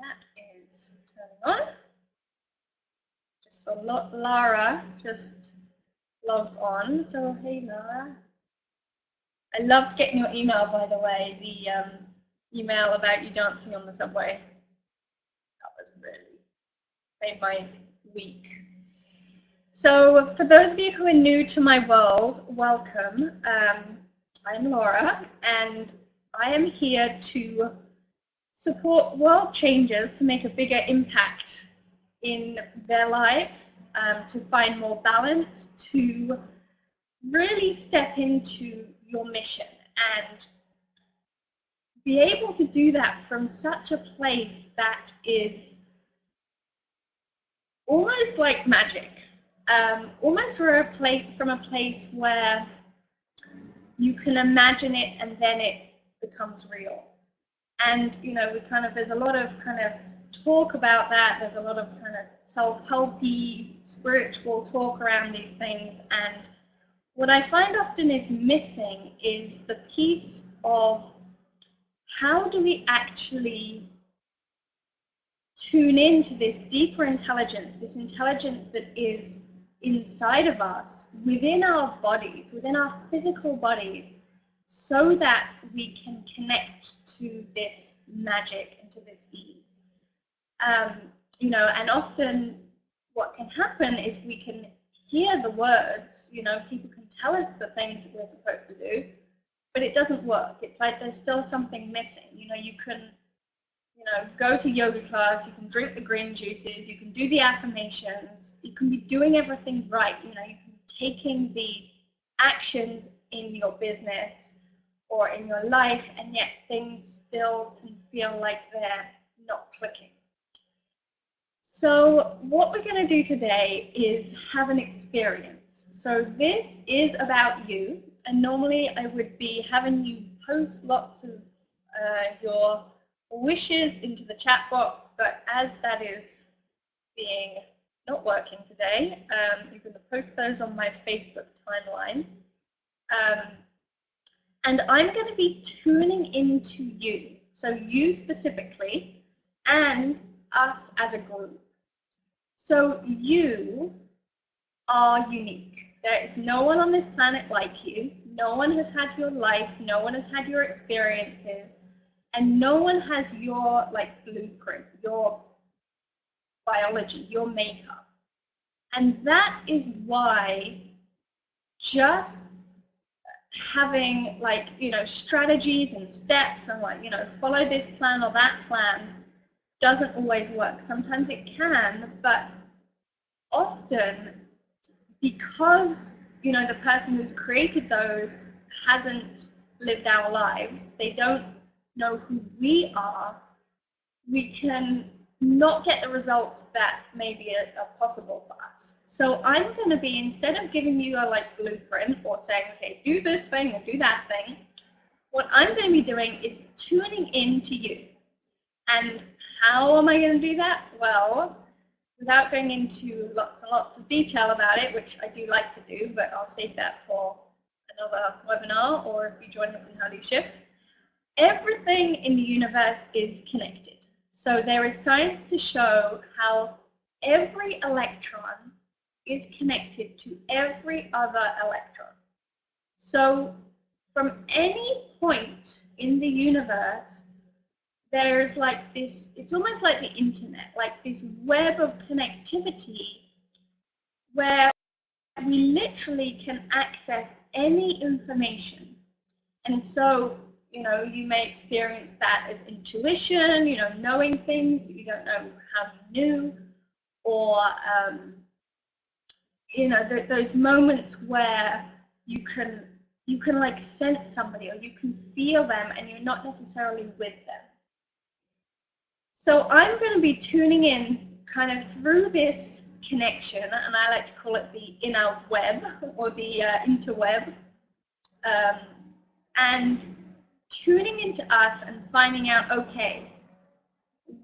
that is turning on. Just so Lara just logged on. So hey Lara. I loved getting your email, by the way, the email about you dancing on the subway. That was really made my week. So for those of you who are new to my world, welcome. I'm Laura, and I am here to support world changers to make a bigger impact in their lives, to find more balance, to really step into your mission and be able to do that from such a place that is almost like magic, almost from a place where you can imagine it and then it becomes real. And there's a lot of kind of talk about that. There's a lot of kind of self-helpy, spiritual talk around these things. And what I find often is missing is the piece of how do we actually tune into this deeper intelligence, this intelligence that is inside of us, within our bodies, within our physical bodies, so that we can connect to this magic and to this ease. And often what can happen is we can hear the words, people can tell us the things that we're supposed to do, but it doesn't work. It's like there's still something missing. You can go to yoga class, you can drink the green juices, you can do the affirmations, you can be doing everything right, you can be taking the actions in your business or in your life, and yet things still can feel like they're not clicking. So what we're going to do today is have an experience. So this is about you, and normally I would be having you post lots of your wishes into the chat box, but as that is being not working today, you're going to post those on my Facebook timeline. And I'm going to be tuning into you, so you specifically, and us as a group. So you are unique. There is no one on this planet like you. No one has had your life. No one has had your experiences. And no one has your blueprint, your biology, your makeup. And that is why just having strategies and steps and follow this plan or that plan doesn't always work. Sometimes it can, but often because the person who's created those hasn't lived our lives, they don't know who we are, we can not get the results that maybe are possible for us. So I'm going to be, instead of giving you a blueprint or saying, okay, do this thing and do that thing, what I'm going to be doing is tuning into you. And how am I going to do that? Well, without going into lots and lots of detail about it, which I do like to do, but I'll save that for another webinar, or if you join us in How Do You Shift. Everything in the universe is connected. So there is science to show how every electron is connected to every other electron. So from any point in the universe, there's this, it's almost like the internet, like this web of connectivity where we literally can access any information. And so, you may experience that as intuition, knowing things that you don't know how you knew, or, those moments where you can sense somebody, or you can feel them and you're not necessarily with them. So I'm going to be tuning in kind of through this connection, and I like to call it the inner web or the interweb, and tuning into us and finding out, okay,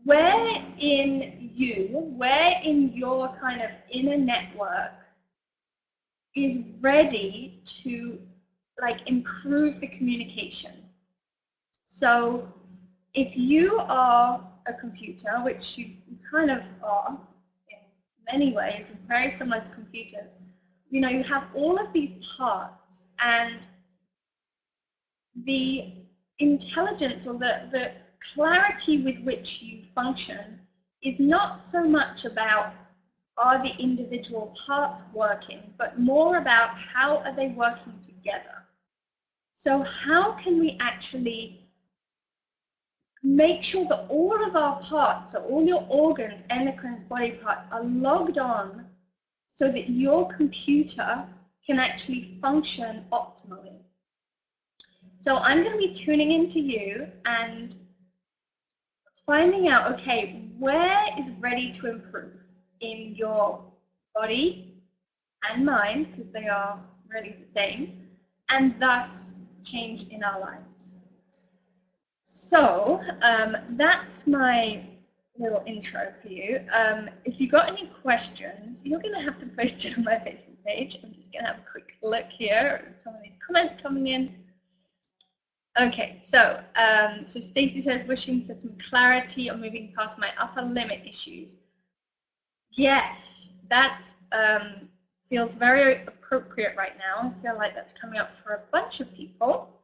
where in your kind of inner network is ready to improve the communication. So if you are a computer, which you kind of are in many ways, very similar to computers, you know, you have all of these parts, and the intelligence or the clarity with which you function is not so much about are the individual parts working, but more about how are they working together. So how can we actually make sure that all of our parts, so all your organs, endocrines, body parts are logged on so that your computer can actually function optimally. So I'm going to be tuning into you and finding out, okay, where is ready to improve in your body and mind, because they are really the same, and thus change in our lives. So that's my little intro for you. If you got any questions, you're going to have to post it on my Facebook page. I'm just going to have a quick look here. Some of these comments coming in. Okay, so Stacey says, wishing for some clarity on moving past my upper limit issues. Yes, that feels very appropriate right now. I feel like that's coming up for a bunch of people.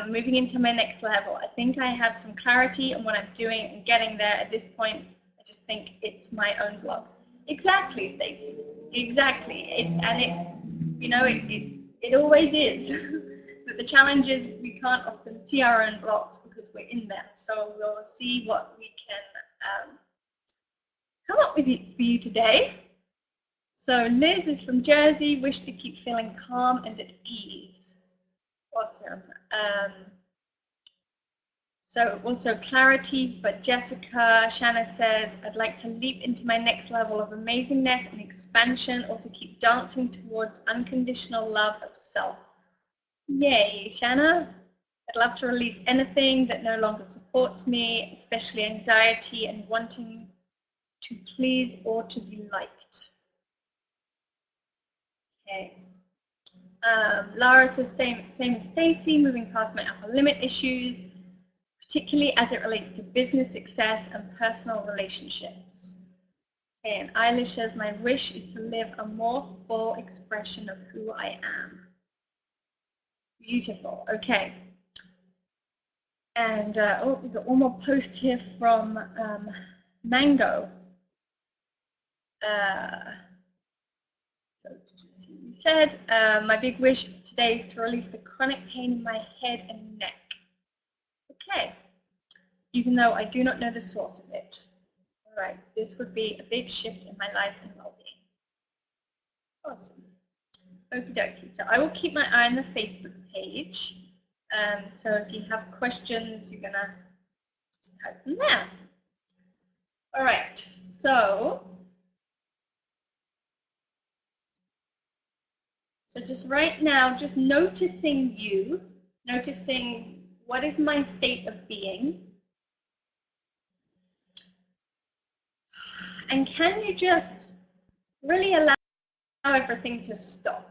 Moving into my next level, I think I have some clarity on what I'm doing and getting there. At this point, I just think it's my own blocks. Exactly, Stacey. Exactly. It always is. But the challenge is we can't often see our own blocks because we're in them. So we'll see what we can come up with for you today. So Liz is from Jersey, wish to keep feeling calm and at ease. Awesome. So also clarity for Jessica. Shanna said, I'd like to leap into my next level of amazingness and expansion, also keep dancing towards unconditional love of self. Yay, Shanna. I'd love to release anything that no longer supports me, especially anxiety and wanting to please or to be liked. Okay. Lara says, same as Stacey, moving past my upper limit issues, particularly as it relates to business success and personal relationships. Okay, and Eilish says, my wish is to live a more full expression of who I am. Beautiful. Okay. And we've got one more post here from Mango. So you said, my big wish today is to release the chronic pain in my head and neck. Okay. Even though I do not know the source of it. All right. This would be a big shift in my life and well-being. Awesome. Okie dokie. So I will keep my eye on the Facebook page. So if you have questions, you're gonna just type them there. All right. So just right now, just noticing you, noticing what is my state of being. And can you just really allow everything to stop?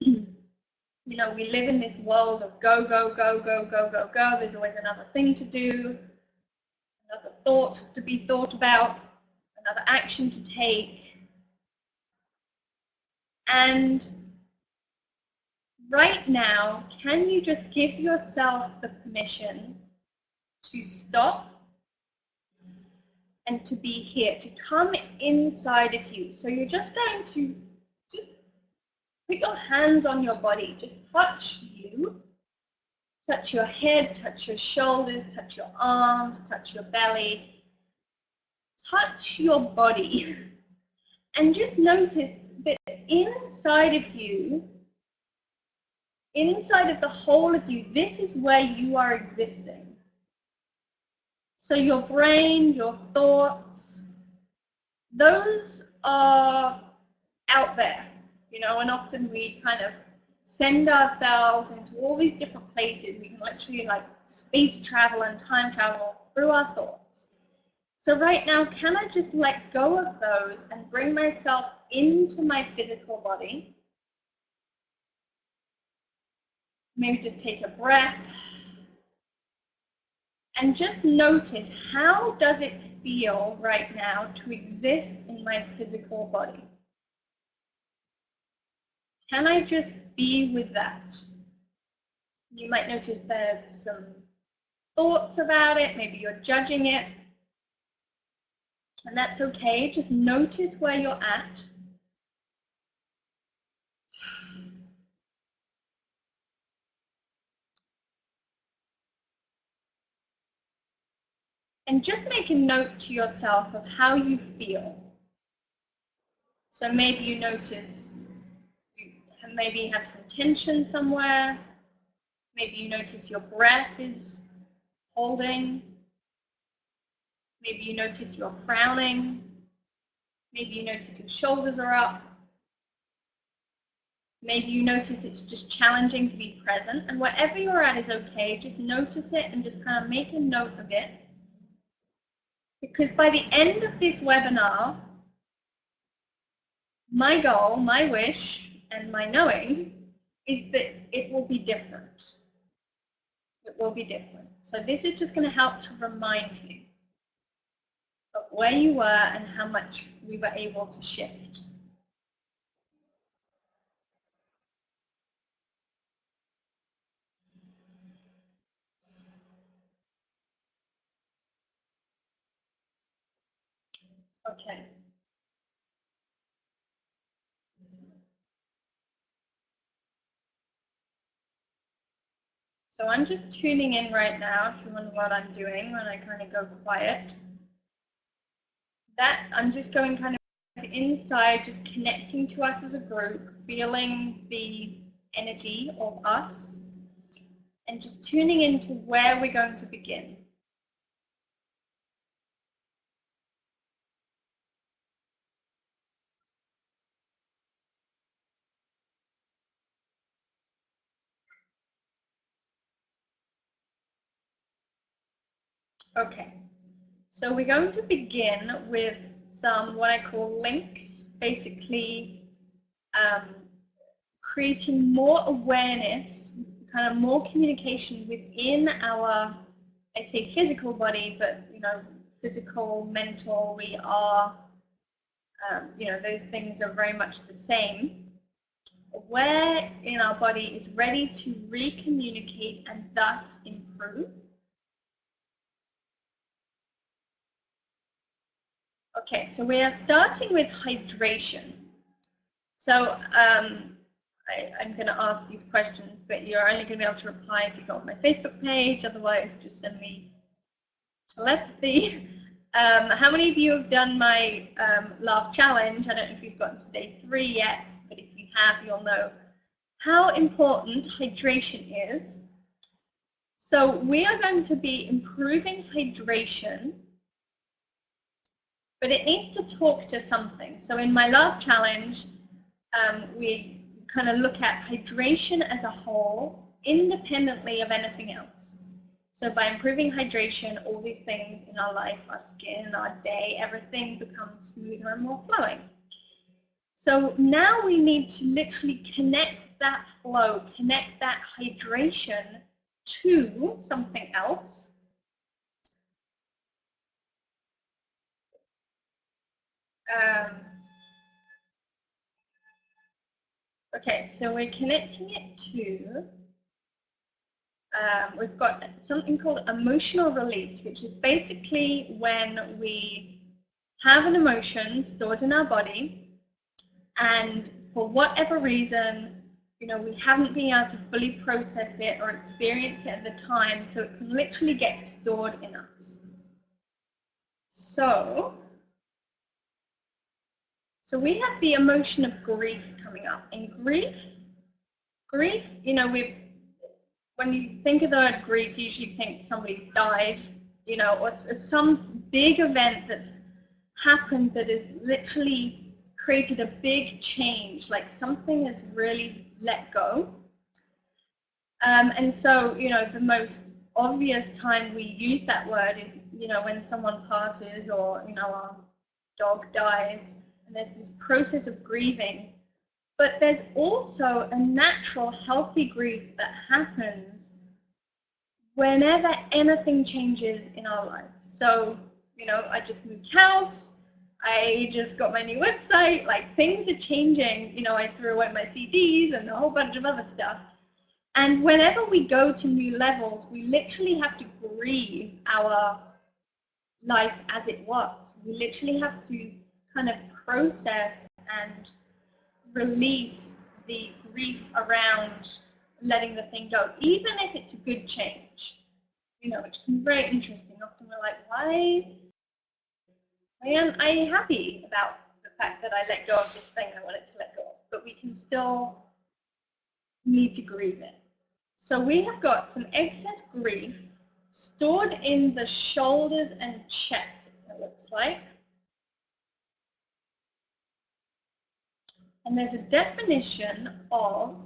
You know, we live in this world of go, go, go, go, go, go, go. There's always another thing to do, another thought to be thought about, another action to take. And right now, can you just give yourself the permission to stop and to be here, to come inside of you? So you're just going to just put your hands on your body, just touch you, touch your head, touch your shoulders, touch your arms, touch your belly, touch your body, and just notice that inside of you, inside of the whole of you, this is where you are existing. So your brain, your thoughts, those are out there, you know, and often we kind of send ourselves into all these different places. We can literally like space travel and time travel through our thoughts. So right now, can I just let go of those and bring myself into my physical body? Maybe just take a breath. And just notice, how does it feel right now to exist in my physical body? Can I just be with that? You might notice there's some thoughts about it, maybe you're judging it, and that's okay. Just notice where you're at. And just make a note to yourself of how you feel. So maybe you notice you maybe have some tension somewhere. Maybe you notice your breath is holding. Maybe you notice you're frowning. Maybe you notice your shoulders are up. Maybe you notice it's just challenging to be present. And wherever you're at is okay. Just notice it and just kind of make a note of it. Because by the end of this webinar, my goal, my wish, and my knowing is that it will be different. It will be different. So this is just going to help to remind you of where you were and how much we were able to shift. Okay. So I'm just tuning in right now, if you wonder what I'm doing when I kind of go quiet. That I'm just going kind of inside, just connecting to us as a group, feeling the energy of us, and just tuning into where we're going to begin. Okay, so we're going to begin with some what I call links, basically creating more awareness, kind of more communication within our, I say physical body, but you know, physical, mental, we are, you know, those things are very much the same. Where in our body is ready to recommunicate and thus improve. Okay, so we are starting with hydration. So I'm going to ask these questions, but you're only going to be able to reply if you go on my Facebook page. Otherwise, just send me telepathy. How many of you have done my Laugh Challenge? I don't know if you've gotten to day 3 yet, but if you have, you'll know how important hydration is. So we are going to be improving hydration, but it needs to talk to something. So in my Laugh Challenge, we kind of look at hydration as a whole, independently of anything else. So by improving hydration, all these things in our life, our skin, our day, everything becomes smoother and more flowing. So now we need to literally connect that flow, connect that hydration to something else. Okay, so we're connecting it to, we've got something called emotional release, which is basically when we have an emotion stored in our body and for whatever reason, you know, we haven't been able to fully process it or experience it at the time, so it can literally get stored in us. So we have the emotion of grief coming up. And grief, you know, when you think of the word grief, you usually think somebody's died, you know, or some big event that's happened that has literally created a big change, like something has really let go. And so, you know, the most obvious time we use that word is, you know, when someone passes or, you know, our dog dies, and there's this process of grieving. But there's also a natural, healthy grief that happens whenever anything changes in our life. So, you know, I just moved house, I just got my new website, like things are changing. You know, I threw away my CDs and a whole bunch of other stuff. And whenever we go to new levels, we literally have to grieve our life as it was. We literally have to kind of process and release the grief around letting the thing go, even if it's a good change. You know, which can be very interesting. Often we're like, why am I happy about the fact that I let go of this thing I wanted to let go of? But we can still need to grieve it. So we have got some excess grief stored in the shoulders and chest, it looks like. And there's a definition of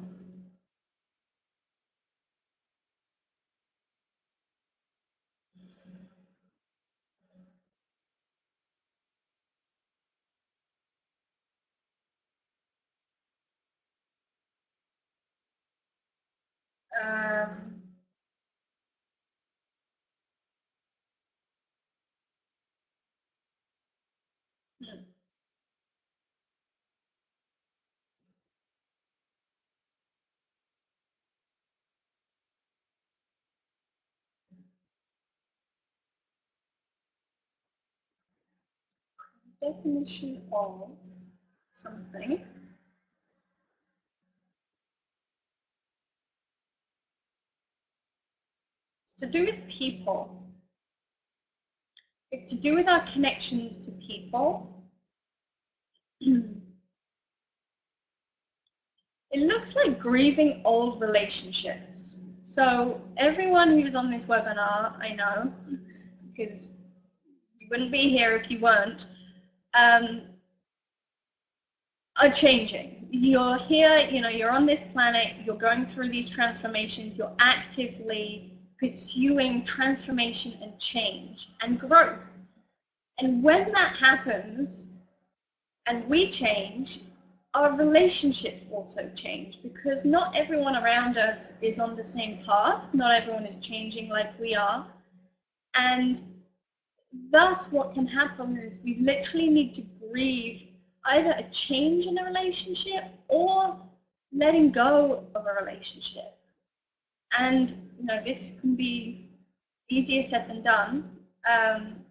um, definition of something. It's to do with people. It's to do with our connections to people. It looks like grieving old relationships. So everyone who's on this webinar, I know, because you wouldn't be here if you weren't, are changing. You're here, you know, you're on this planet, you're going through these transformations, you're actively pursuing transformation and change and growth. And when that happens and we change, our relationships also change, because not everyone around us is on the same path, not everyone is changing like we are. And thus what can happen is we literally need to grieve either a change in a relationship or letting go of a relationship. And you know, this can be easier said than done.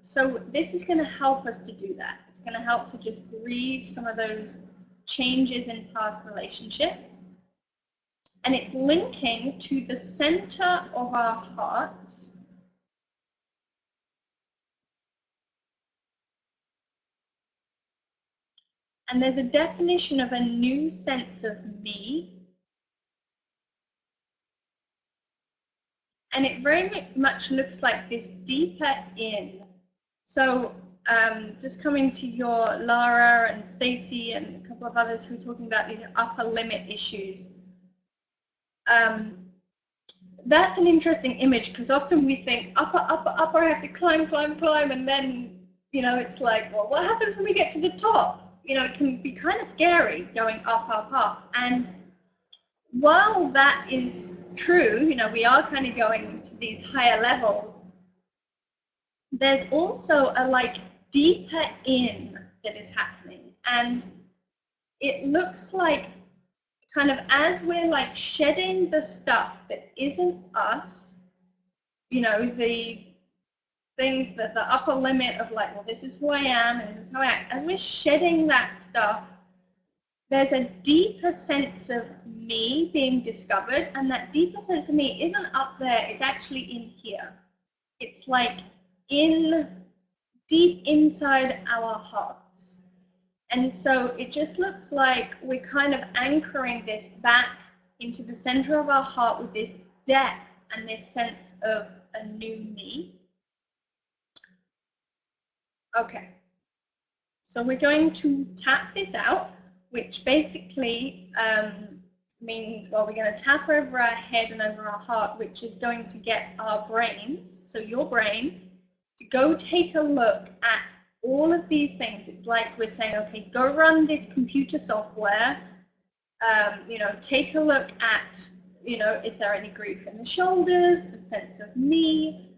So this is going to help us to do that. It's going to help to just grieve some of those changes in past relationships. And it's linking to the center of our hearts. And there's a definition of a new sense of me. And it very much looks like this deeper in. So just coming to your Lara and Stacey and a couple of others who are talking about these upper limit issues. That's an interesting image, because often we think upper, I have to climb, and then, you know, it's like, well, what happens when we get to the top? You know, it can be kind of scary going up. And while that is true, you know, we are kind of going to these higher levels, there's also a like deeper in that is happening. And it looks like kind of as we're like shedding the stuff that isn't us, you know, the things that the upper limit of like, well, this is who I am and this is how I act, as we're shedding that stuff, there's a deeper sense of me being discovered, and that deeper sense of me isn't up there, it's actually in here. It's like in deep inside our hearts. And so it just looks like we're kind of anchoring this back into the center of our heart with this depth and this sense of a new me. Okay, so we're going to tap this out, which basically means, well, we're going to tap over our head and over our heart, which is going to get our brains, so your brain, to go take a look at all of these things. It's like we're saying, okay, go run this computer software, you know, take a look at you know, is there any grief in the shoulders, a sense of me?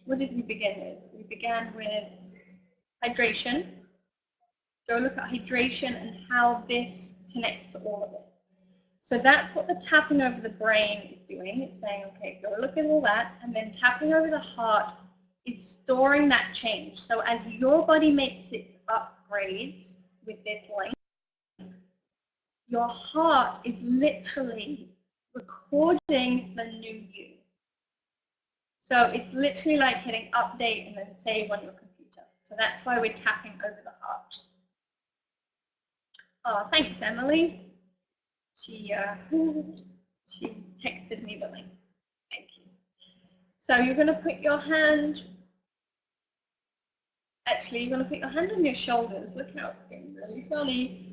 What did we begin with? We began with hydration. Go look at hydration and how this connects to all of it. So that's what the tapping over the brain is doing. It's saying, okay, go look at all that. And then tapping over the heart is storing that change. So as your body makes its upgrades with this link, your heart is literally recording the new you. So it's literally like hitting update and then save on your computer. So that's why we're tapping over the heart. Oh, thanks, Emily. She texted me the link. Thank you. So you're going to put your hand, actually you're going to put your hand on your shoulders. Look how it's getting really funny.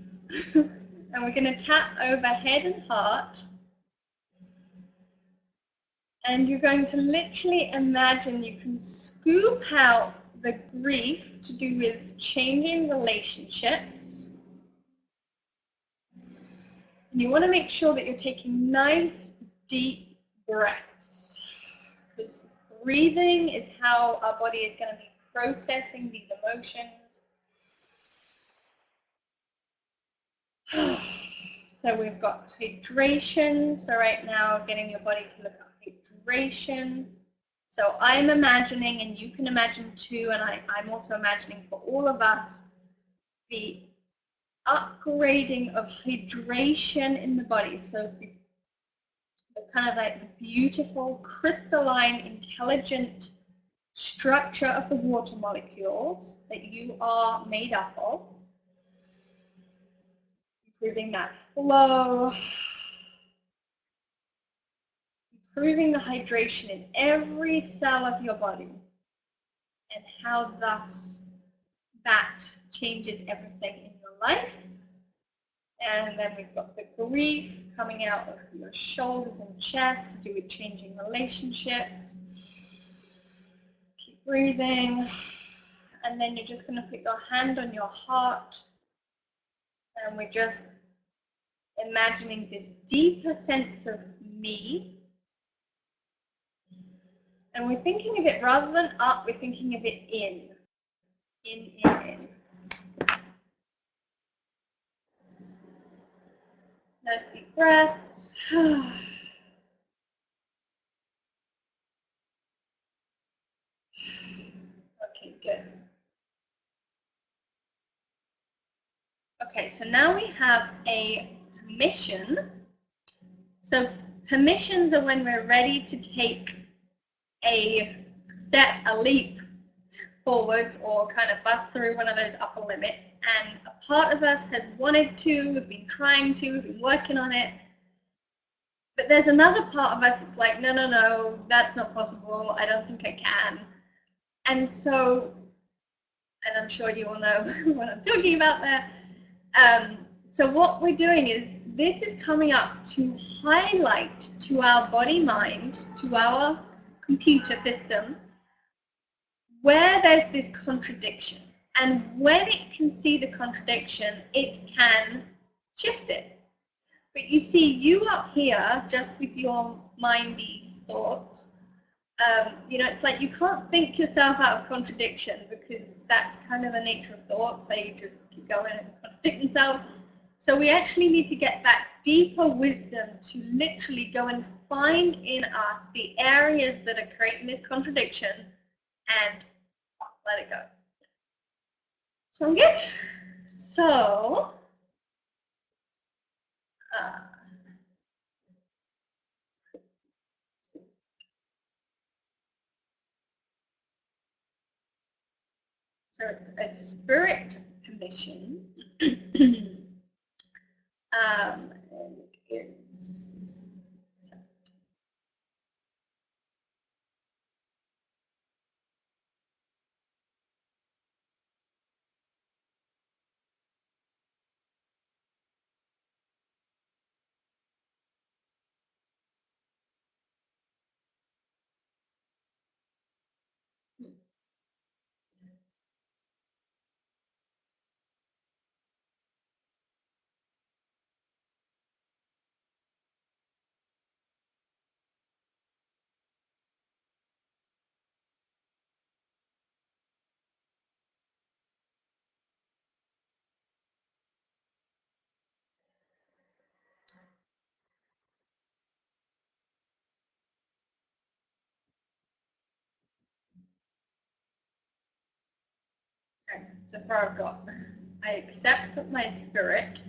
And we're going to tap over head and heart. And you're going to literally imagine you can scoop out the grief to do with changing relationships. And you want to make sure that you're taking nice, deep breaths. Because breathing is how our body is going to be processing these emotions. So we've got hydration. So right now, getting your body to look at hydration. So I'm imagining, and you can imagine too, and I'm also imagining for all of us, the upgrading of hydration in the body. So the kind of like the beautiful, crystalline, intelligent structure of the water molecules that you are made up of. Improving that flow. Improving the hydration in every cell of your body, and how thus that changes everything in your life. And then we've got the grief coming out of your shoulders and chest to do with changing relationships. Keep breathing. And then you're just going to put your hand on your heart, and we're just imagining this deeper sense of me. And we're thinking of it, rather than up, we're thinking of it in. In. Nice deep breaths. Okay, good. Okay, so now we have a permission. So permissions are when we're ready to take a step, a leap forwards, or kind of bust through one of those upper limits. And a part of us has wanted to, we've been trying to, we've been working on it. But there's another part of us that's like, no, no, no, that's not possible. I don't think I can. And so, and I'm sure you all know what I'm talking about there. So what we're doing is, this is coming up to highlight to our body mind, to our computer system, where there's this contradiction. And when it can see the contradiction, it can shift it. But you see, you up here, just with your mindy thoughts, you know, it's like you can't think yourself out of contradiction, because that's kind of the nature of thoughts. They just keep going and contradict themselves. So we actually need to get that deeper wisdom to literally go and find in us the areas that are creating this contradiction and let it go. Sound good? So, so it's a spirit permission. And it's Right, so far I've got, I accept that my spirit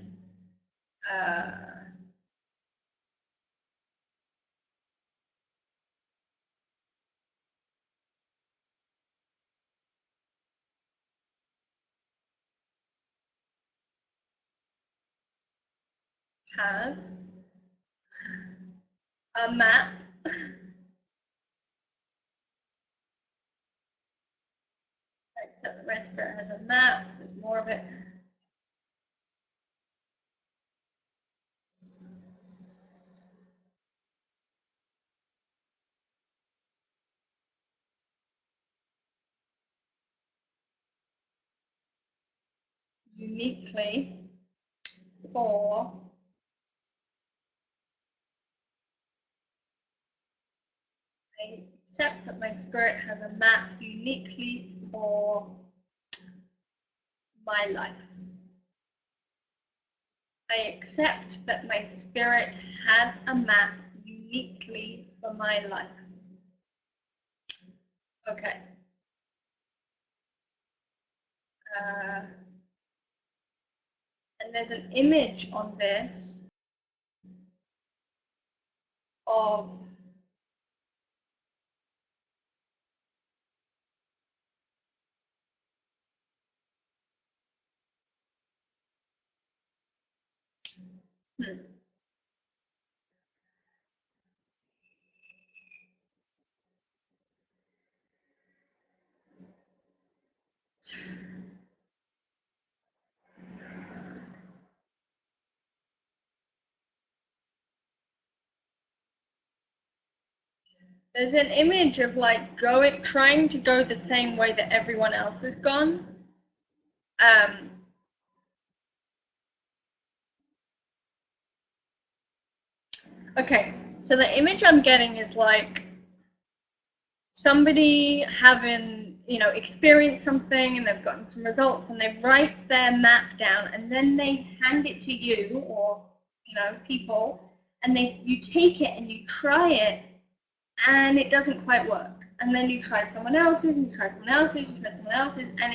has a map except that my spirit has a map, there's more of it. Uniquely for I accept that my spirit has a map uniquely for my life. I accept that my spirit has a map uniquely for my life. Okay. And there's an image on this of there's an image of like trying to go the same way that everyone else has gone. Okay, so the image I'm getting is like somebody having, experienced something and they've gotten some results and they write their map down and then they hand it to you or, people, and you take it and you try it and it doesn't quite work. And then you try someone else's and you try someone else's, you try someone else's, and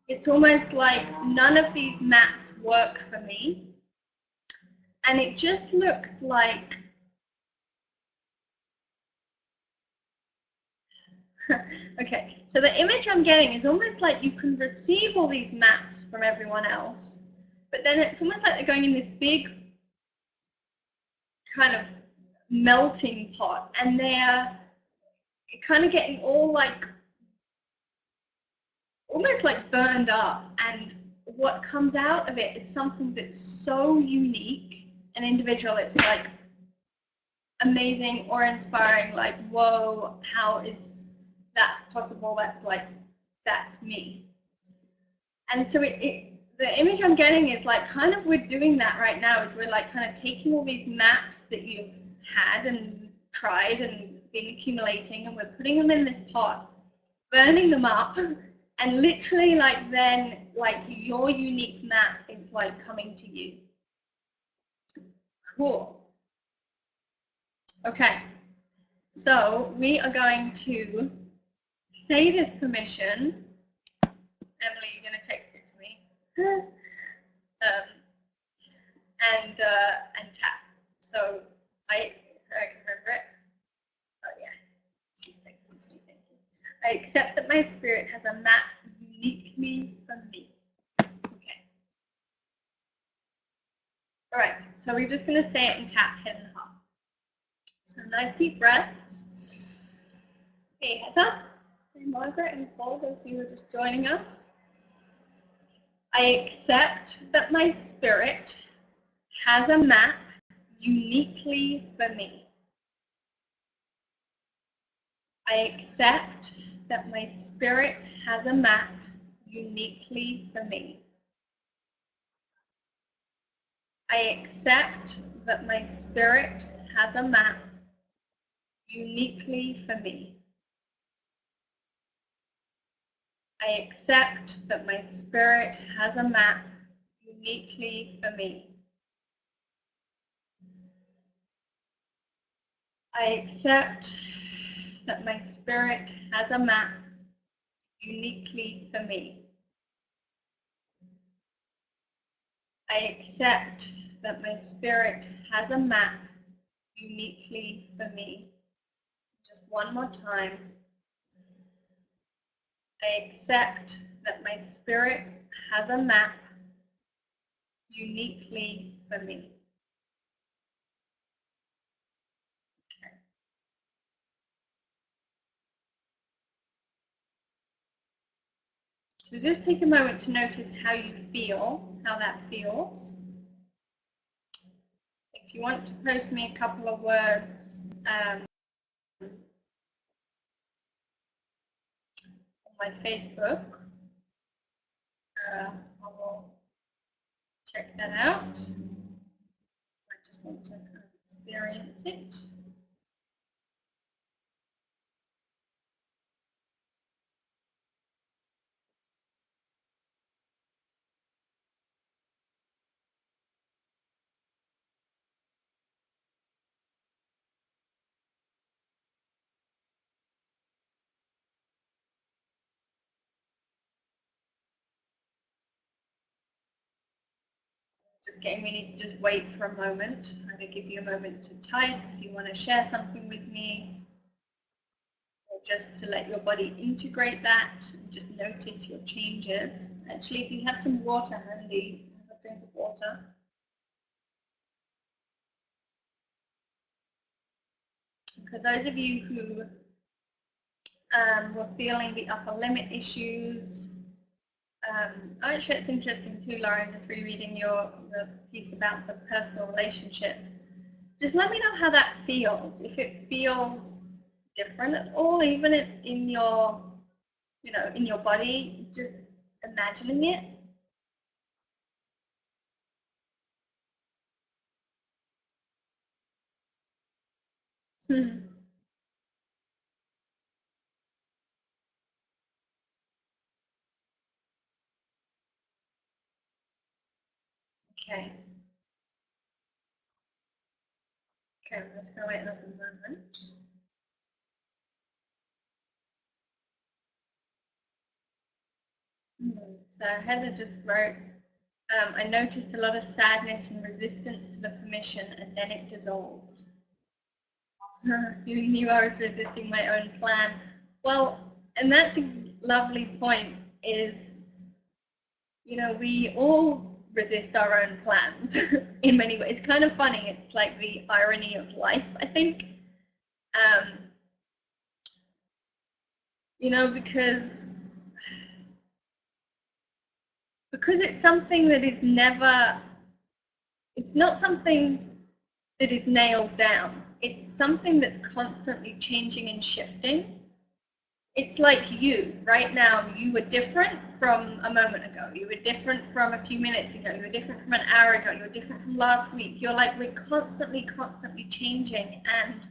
it's almost like none of these maps work for me. And it just looks like okay, so the image I'm getting is almost like you can receive all these maps from everyone else, but then it's almost like they're going in this big kind of melting pot, and they're kind of getting all like, almost like burned up, and what comes out of it is something that's so unique and individual. It's like amazing or inspiring, like, whoa, how is that possible? That's me. And so the image I'm getting is like kind of we're doing that right now, is we're like kind of taking all these maps that you've had and tried and been accumulating, and we're putting them in this pot, burning them up, and literally like then like your unique map is like coming to you. Cool. Okay, so we are going to say this permission. Emily, you're going to text it to me. And tap. So I can remember it. Oh yeah. I accept that my spirit has a map uniquely for me. Okay. All right. So we're just going to say it and tap head and heart. So nice deep breaths. Hey Heather, hey Margaret, and Paul, those of you who are just joining us. I accept that my spirit has a map uniquely for me. I accept that my spirit has a map uniquely for me. I accept that my spirit has a map uniquely for me. I accept that my spirit has a map uniquely for me. I accept that my spirit has a map uniquely for me. I accept that my spirit has a map uniquely for me. Just one more time. I accept that my spirit has a map uniquely for me. Okay. So just take a moment to notice how you feel, how that feels. If you want to post me a couple of words on my Facebook, I will check that out. I just want to kind of experience it. Just getting ready to just wait for a moment. I'm going to give you a moment to type if you want to share something with me, or just to let your body integrate that and just notice your changes. Actually, if you have some water handy, have a drink of water. For those of you who were feeling the upper limit issues, actually it's interesting too, Lauren, just rereading the piece about the personal relationships. Just let me know how that feels. If it feels different at all, even in your, in your body, just imagining it. Okay. Okay, let's go wait another moment. So Heather just wrote, I noticed a lot of sadness and resistance to the permission, and then it dissolved. You knew I was resisting my own plan. Well, and that's a lovely point, is, we all resist our own plans in many ways. It's kind of funny. It's like the irony of life, I think. Because it's something that is never, it's not something that is nailed down. It's something that's constantly changing and shifting. It's like you, right now, you were different from a moment ago. You were different from a few minutes ago. You were different from an hour ago. You were different from last week. You're like, we're constantly changing. And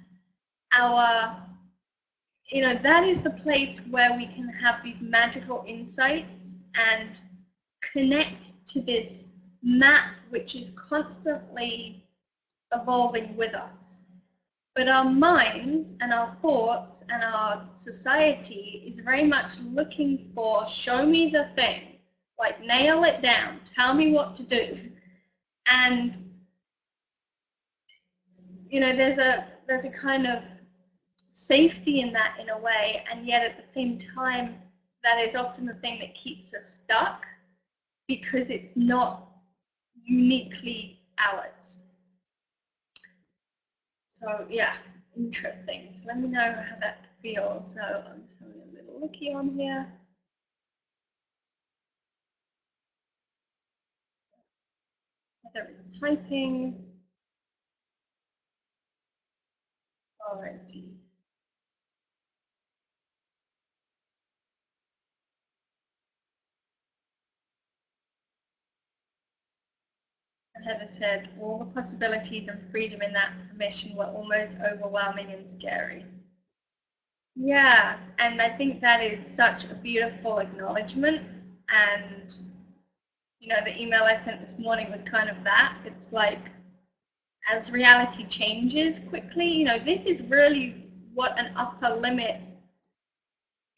that is the place where we can have these magical insights and connect to this map, which is constantly evolving with us. But our minds and our thoughts and our society is very much looking for, show me the thing, like nail it down, tell me what to do. And there's a kind of safety in that, in a way, and yet at the same time that is often the thing that keeps us stuck, because it's not uniquely ours. So yeah, interesting. So let me know how that feels. So I'm just having a little looky on here. Heather is typing. Alrighty. Heather said, all the possibilities and freedom in that permission were almost overwhelming and scary. Yeah, and I think that is such a beautiful acknowledgement. And, the email I sent this morning was kind of that. It's like, as reality changes quickly, this is really what an upper limit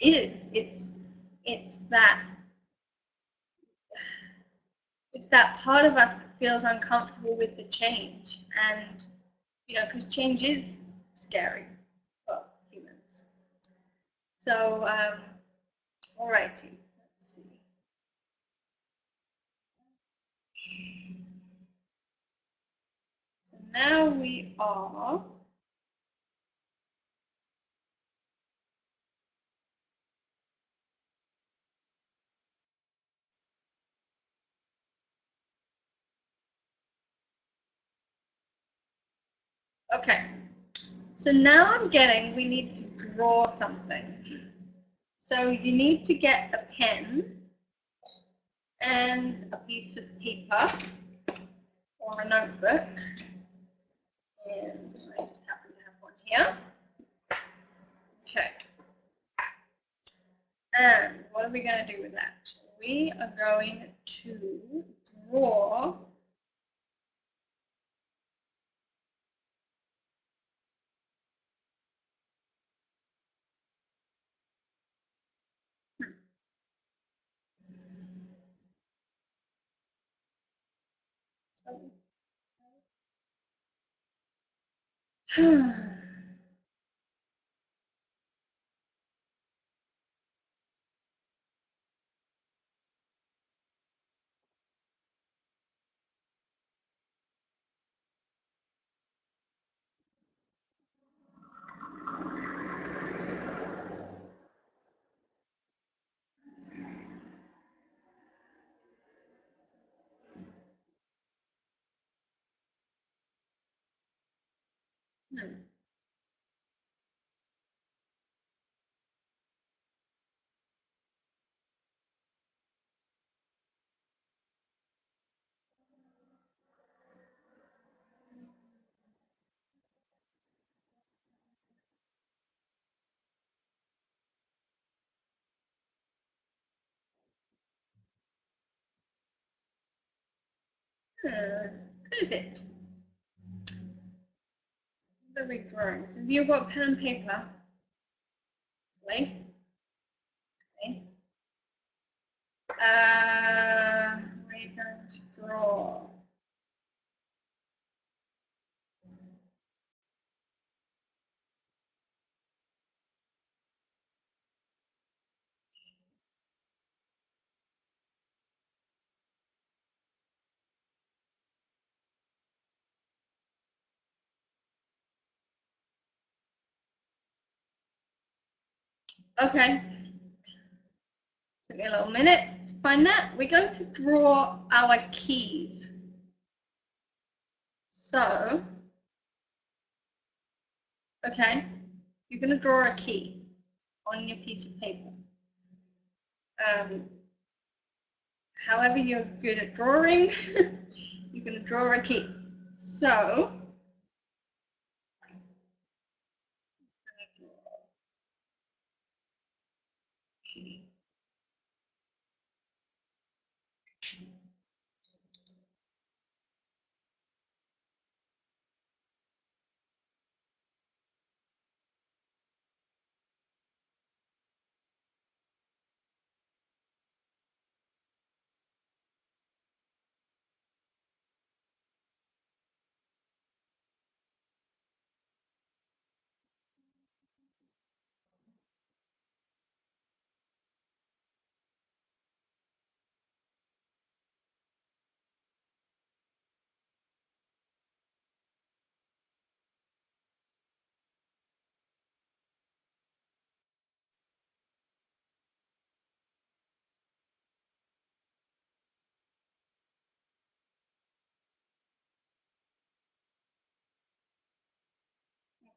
is. It's that it's that part of us that feels uncomfortable with the change, and because change is scary for humans. So, alrighty, let's see. So now we are. Okay, so now I'm getting we need to draw something. So you need to get a pen and a piece of paper or a notebook. And I just happen to have one here. Okay. And what are we going to do with that? We are going to draw What is it? What are we drawing? So you've got pen and paper. Okay. We're going to draw. Okay. Took me a little minute to find that. We're going to draw our keys. So, okay, you're going to draw a key on your piece of paper. However you're good at drawing, you're going to draw a key. So,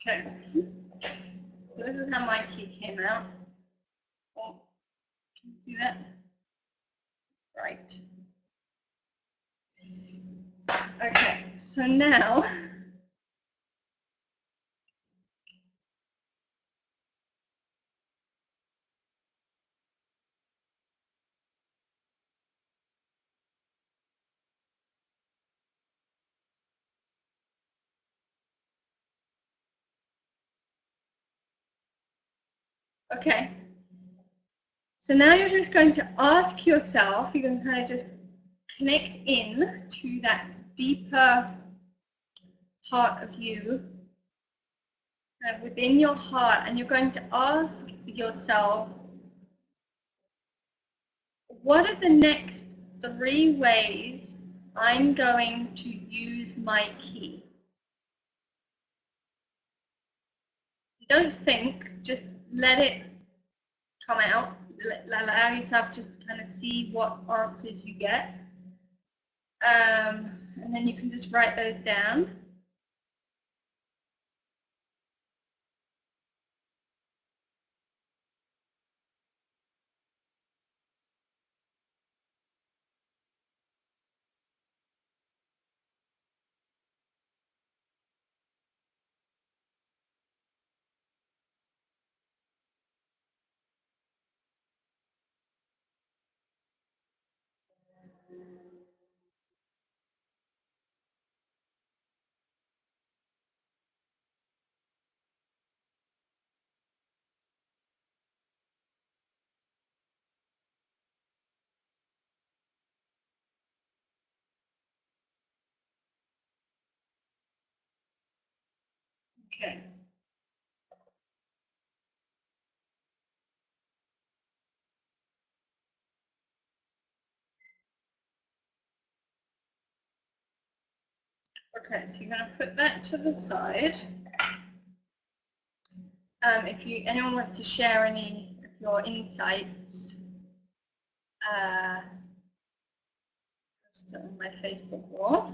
okay, this is how my key came out. Oh, can you see that? Right. Okay, so now, okay, so now you're just going to ask yourself, you can kind of just connect in to that deeper part of you within your heart, and you're going to ask yourself, what are the next 3 ways I'm going to use my key? Don't think, just let it come out. Allow yourself just to kind of see what answers you get. And then you can just write those down. Okay. Okay, so you're going to put that to the side. If anyone wants to share any of your insights, post it on my Facebook wall.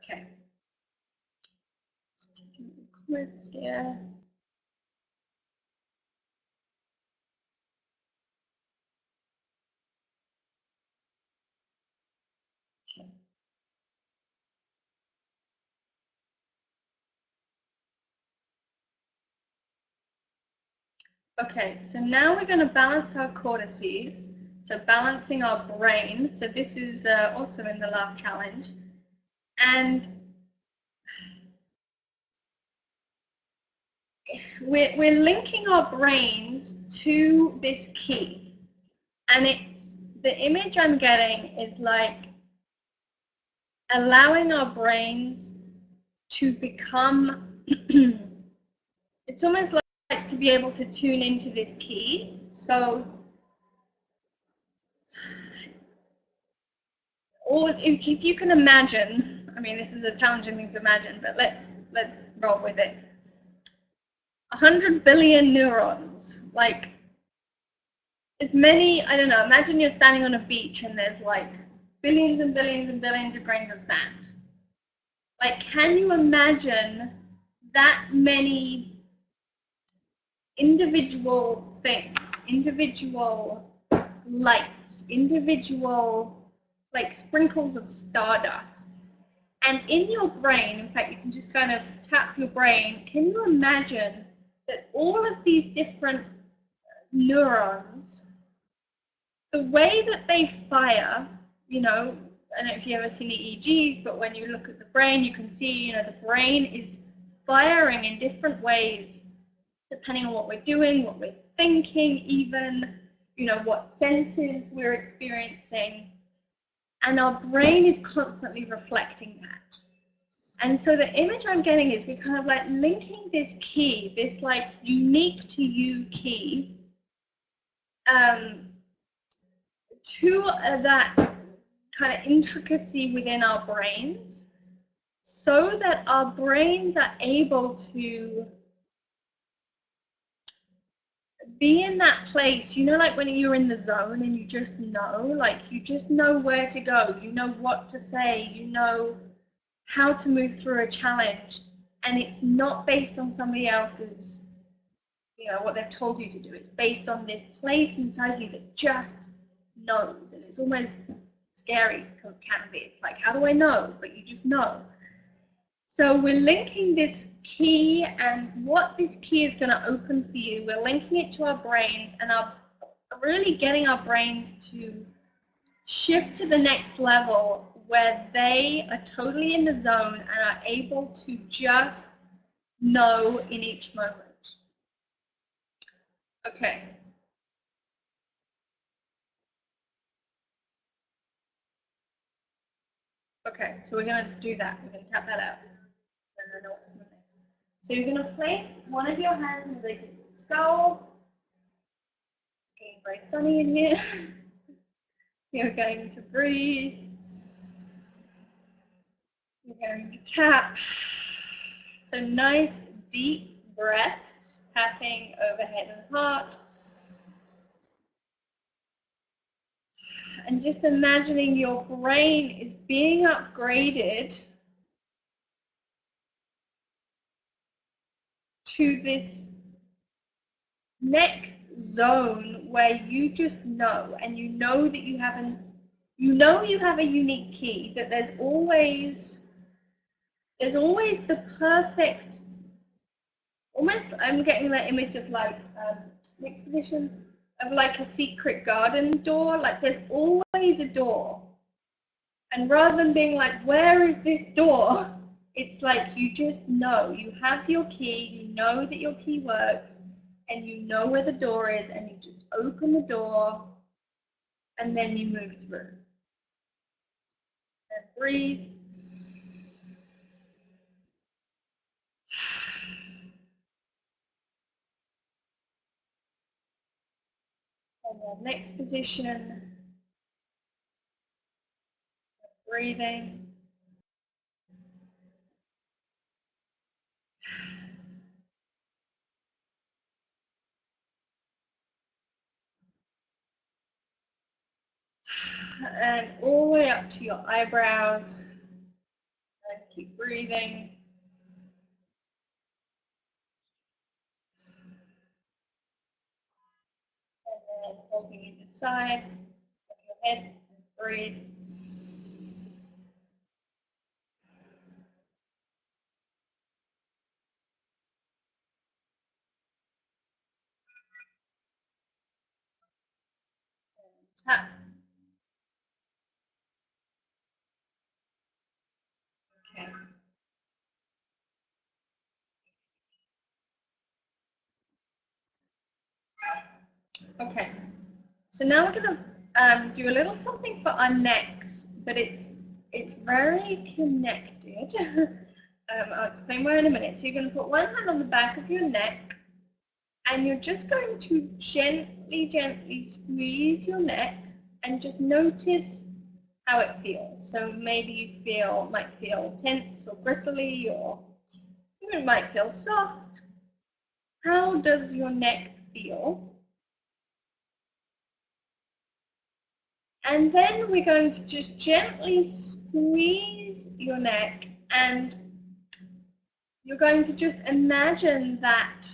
Okay. Comments here. Okay, so now we're going to balance our cortices, so balancing our brain. So this is also in the love challenge. And we're linking our brains to this key. And the image I'm getting is like allowing our brains to become, it's almost like to be able to tune into this key. So, or if you can imagine, I mean, this is a challenging thing to imagine, but let's roll with it. 100 billion neurons, like as many, I don't know, imagine you're standing on a beach and there's like billions and billions and billions of grains of sand. Like, can you imagine that many individual things, individual lights, individual like sprinkles of stardust? And in your brain, in fact, you can just kind of tap your brain, can you imagine that all of these different neurons, the way that they fire, you know, I don't know if you ever seen EEGs, but when you look at the brain, you can see, you know, the brain is firing in different ways, depending on what we're doing, what we're thinking even, you know, what senses we're experiencing. And our brain is constantly reflecting that. And so the image I'm getting is we're kind of like linking this key, this like unique to you key, to that kind of intricacy within our brains, so that our brains are able to be in that place, you know, like when you're in the zone and you just know, like you just know where to go, you know what to say, you know how to move through a challenge, and it's not based on somebody else's, you know, what they've told you to do. It's based on this place inside you that just knows, and it's almost scary, can be. It's like, how do I know? But you just know. So we're linking this key, and what this key is going to open for you, we're linking it to our brains, and really getting our brains to shift to the next level where they are totally in the zone and are able to just know in each moment. Okay. Okay, so we're going to do that. We're going to tap that out. And I know what's coming next. So you're going to place one of your hands on the skull. It's getting very sunny in here. You're going to breathe. You're going to tap. So nice deep breaths, tapping overhead and heart. And just imagining your brain is being upgraded to this next zone where you just know, and you know that you have a unique key, that there's always the perfect, almost, I'm getting that image of like next position of like a secret garden door. Like there's always a door, and rather than being like, where is this door, it's like you just know, you have your key, you know that your key works, and you know where the door is, and you just open the door, and then you move through. And breathe. And then next position, breathing. And all the way up to your eyebrows. And keep breathing. And then holding in the side of your head, and breathe. And tap. Okay. Okay. So now we're going to do a little something for our necks, but it's very connected. I'll explain why in a minute. So you're going to put one hand on the back of your neck, and you're just going to gently, gently squeeze your neck and just notice how it feels. So maybe you might feel tense or bristly, or even might feel soft. How does your neck feel? And then we're going to just gently squeeze your neck, and you're going to just imagine that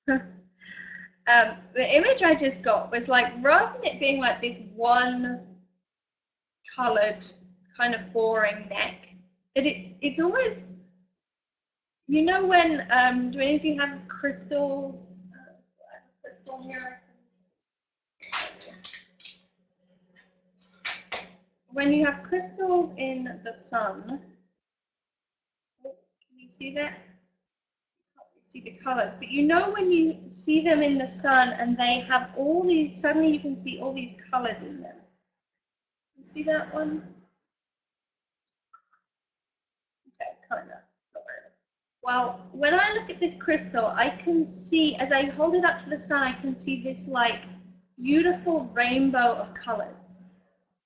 the image I just got was like, rather than it being like this one colored kind of boring neck, that it's almost, you know, when do any of you have crystals? Crystal here. When you have crystals in the sun, can you see that? See the colors, but you know when you see them in the sun and they have all these, suddenly you can see all these colors in them. You see that one? Okay, kind of, not really. Well, when I look at this crystal, I can see, as I hold it up to the sun, I can see this like beautiful rainbow of colors.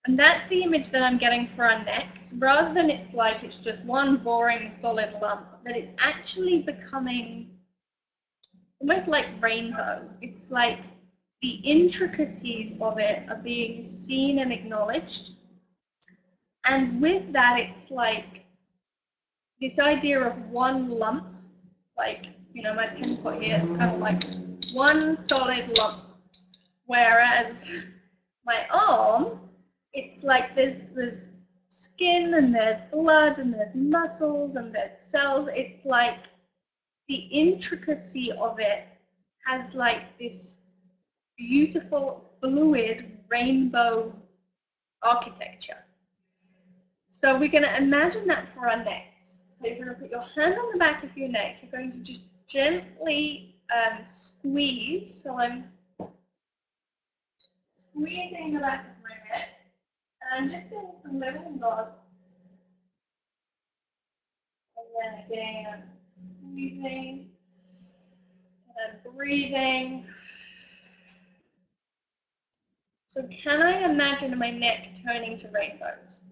And that's the image that I'm getting for our necks, rather than it's like it's just one boring solid lump, that it's actually becoming almost like rainbow. It's like the intricacies of it are being seen and acknowledged. And with that, it's like this idea of one lump, like, you know, my pinpoint here, it's kind of like one solid lump. Whereas my arm, it's like there's skin and there's blood and there's muscles and there's cells. It's like the intricacy of it has like this beautiful fluid rainbow architecture. So we're going to imagine that for our necks. So you're going to put your hand on the back of your neck. You're going to just gently squeeze. So I'm squeezing the back of my neck, and I'm just doing some little knots. And then again, squeezing, and then breathing. So can I imagine my neck turning to rainbows?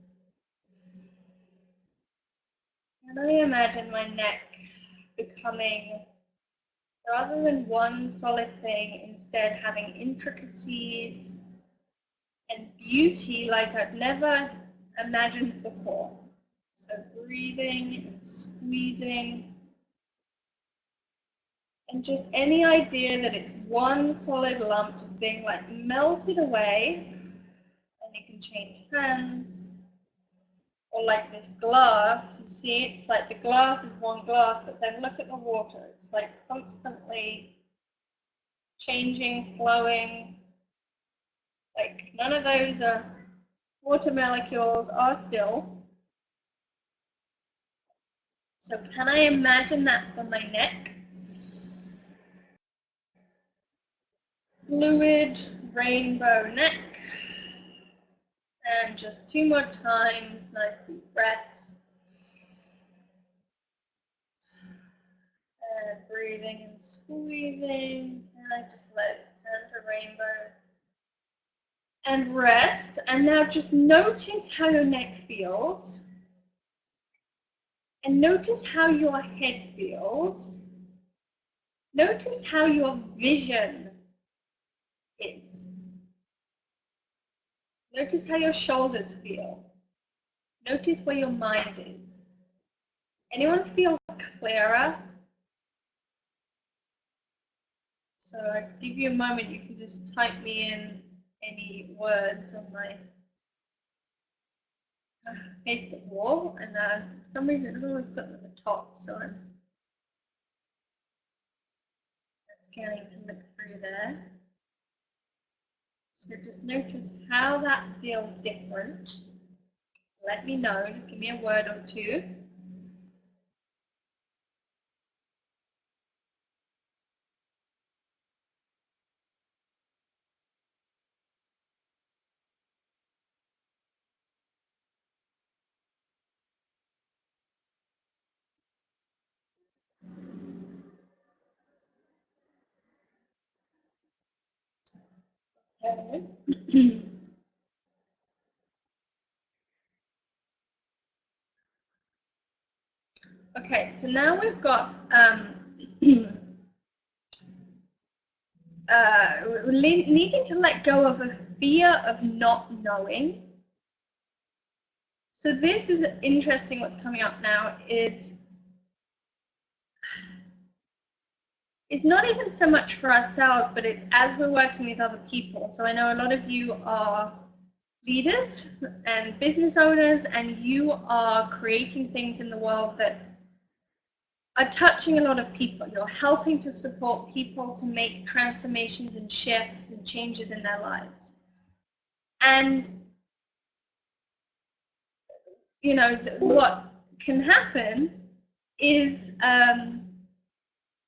Can I imagine my neck becoming, rather than one solid thing, instead having intricacies and beauty like I'd never imagined before? So breathing and squeezing, and just any idea that it's one solid lump just being like melted away, and you can change hands. Or like this glass, you see, it's like the glass is one glass, but then look at the water. It's like constantly changing, flowing. Like none of those are water molecules are still. So can I imagine that for my neck? Fluid rainbow neck. And just 2 more times, nice deep breaths. And breathing and squeezing. And I just let it turn to rainbow. And rest. And now just notice how your neck feels. And notice how your head feels. Notice how your vision is. Notice how your shoulders feel. Notice where your mind is. Anyone feel clearer? So I give you a moment, you can just type me in any words on my Facebook wall, and for some reason it doesn't always put them at the top, so I'm scanning to look through there. So just notice how that feels different. Let me know, just give me a word or two. Okay, so now we've got needing to let go of a fear of not knowing. So this is interesting. What's coming up now is it's not even so much for ourselves, but it's as we're working with other people. So I know a lot of you are leaders and business owners, and you are creating things in the world that are touching a lot of people. You're helping to support people to make transformations and shifts and changes in their lives. And, you know, what can happen is,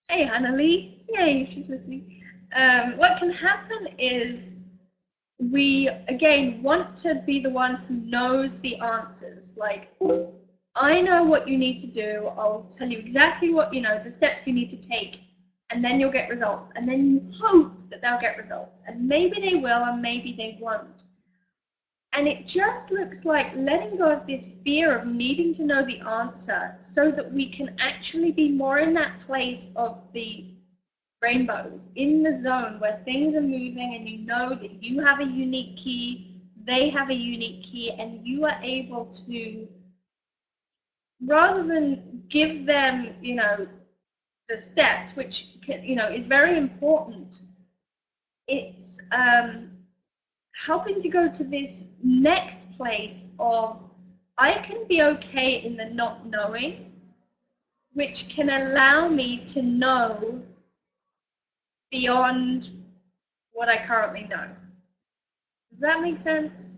hey, Annalie, yay, she's listening. What can happen is we, again, want to be the one who knows the answers. Like, I know what you need to do. I'll tell you exactly what, you know, the steps you need to take, and then you'll get results. And then you hope that they'll get results. And maybe they will, and maybe they won't. And it just looks like letting go of this fear of needing to know the answer so that we can actually be more in that place of the rainbows, in the zone where things are moving and you know that you have a unique key, they have a unique key, and you are able to, rather than give them, you know, the steps, which, you know, is very important, it's helping to go to this next place of I can be okay in the not knowing, which can allow me to know beyond what I currently know. Does that make sense?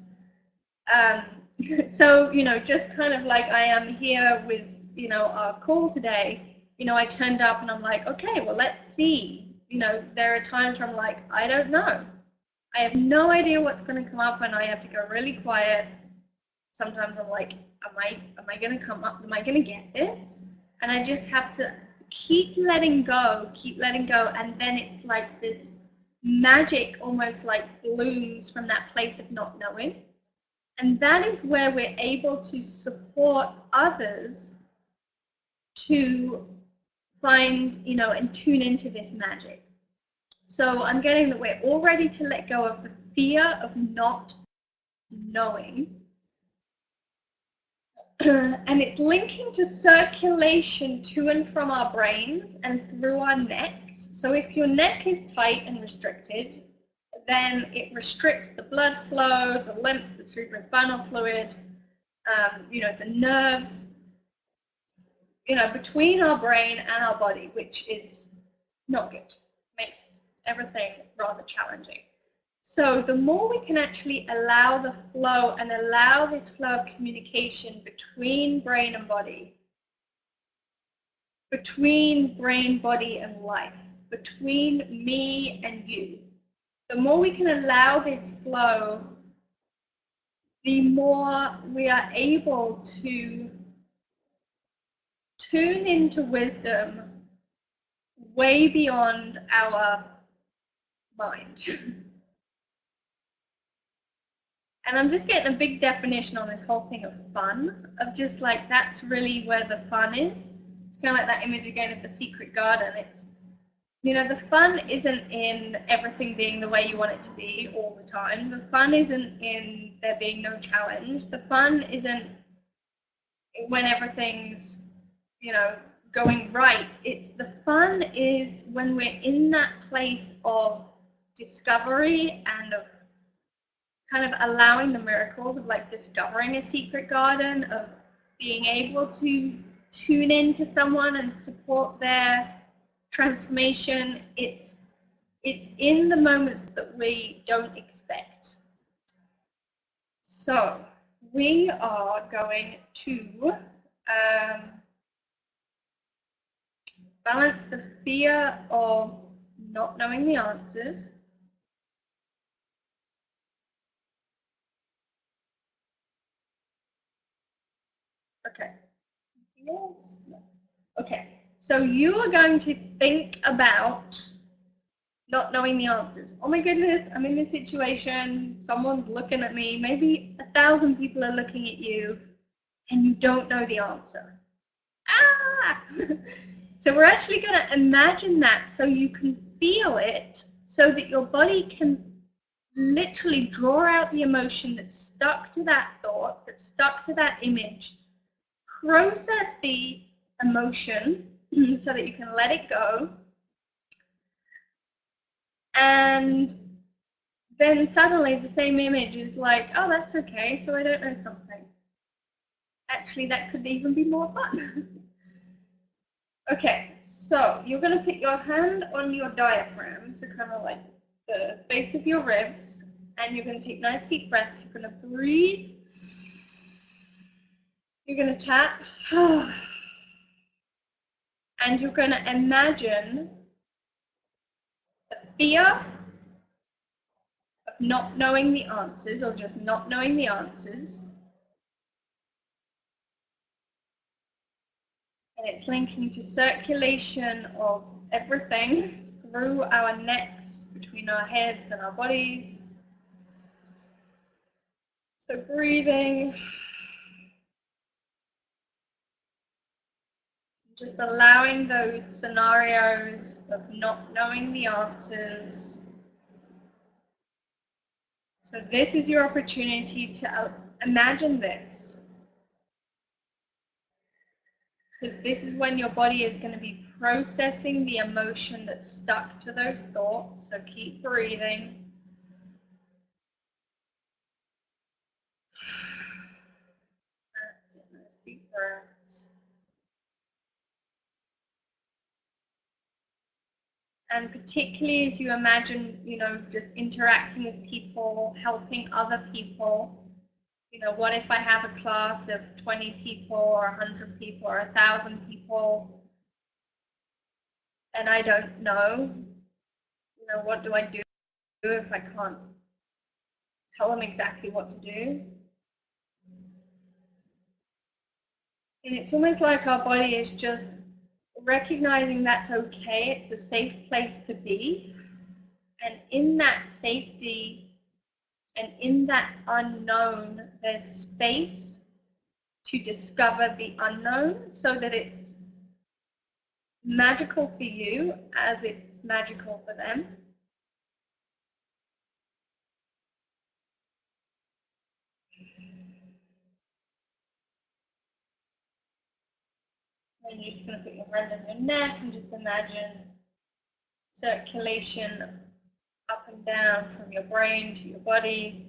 So, you know, just kind of like I am here with, you know, our call today, you know, I turned up and I'm like, okay, well, let's see. You know, there are times where I'm like, I don't know. I have no idea what's going to come up, and I have to go really quiet. Sometimes I'm like, am I going to come up? Am I going to get this? And I just have to keep letting go, and then it's like this magic almost like blooms from that place of not knowing. And that is where we're able to support others to find, you know, and tune into this magic. So I'm getting that we're all ready to let go of the fear of not knowing. And it's linking to circulation to and from our brains and through our necks. So if your neck is tight and restricted, then it restricts the blood flow, the lymph, the cerebrospinal fluid, you know, the nerves, you know, between our brain and our body, which is not good. Makes everything rather challenging. So the more we can actually allow the flow and allow this flow of communication between brain and body, between brain, body, and life, between me and you, the more we can allow this flow, the more we are able to tune into wisdom way beyond our mind. And I'm just getting a big definition on this whole thing of fun, of just like, that's really where the fun is. It's kind of like that image again of the secret garden. It's, you know, the fun isn't in everything being the way you want it to be all the time. The fun isn't in there being no challenge. The fun isn't when everything's, you know, going right. It's the fun is when we're in that place of discovery and of kind of allowing the miracles of like discovering a secret garden, of being able to tune into someone and support their transformation. It's in the moments that we don't expect. So we are going to balance the fear of not knowing the answers. Okay. Yes. Okay. So you are going to think about not knowing the answers. Oh my goodness, I'm in this situation. Someone's looking at me. Maybe 1,000 people are looking at you, and you don't know the answer. Ah! So we're actually going to imagine that so you can feel it, so that your body can literally draw out the emotion that's stuck to that thought, that's stuck to that image, process the emotion so that you can let it go, and then suddenly the same image is like, oh, that's okay, so I don't know something. Actually, that could even be more fun. Okay, so you're going to put your hand on your diaphragm, so kind of like the base of your ribs, and you're going to take nice deep breaths. You're going to breathe. You're going to tap. And you're going to imagine the fear of not knowing the answers, or just not knowing the answers. And it's linking to circulation of everything through our necks, between our heads and our bodies. So breathing. Just allowing those scenarios of not knowing the answers. So this is your opportunity to imagine this. Because this is when your body is going to be processing the emotion that's stuck to those thoughts. So keep breathing. Nice deep breaths. And particularly as you imagine, you know, just interacting with people, helping other people. You know, what if I have a class of 20 people or 100 people or 1,000 people? and I don't know, what do I do if I can't tell them exactly what to do? And it's almost like our body is just recognizing that's okay, it's a safe place to be. And in that safety and in that unknown, there's space to discover the unknown so that it's magical for you as it's magical for them. And you're just going to put your hand on your neck and just imagine circulation up and down from your brain to your body.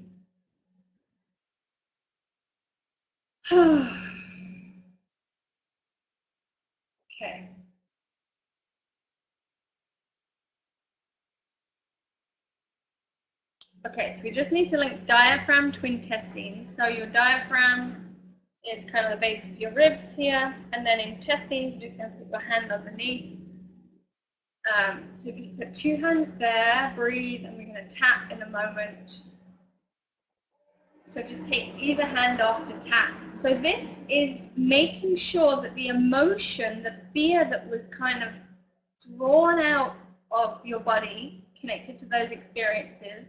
Okay. Okay, so we just need to link diaphragm to intestines. So your diaphragm is kind of the base of your ribs here, and then intestines, you're just going to put your hand underneath. So just put 2 hands there, breathe, and we're going to tap in a moment. So just take either hand off to tap. So this is making sure that the emotion, the fear that was kind of drawn out of your body, connected to those experiences,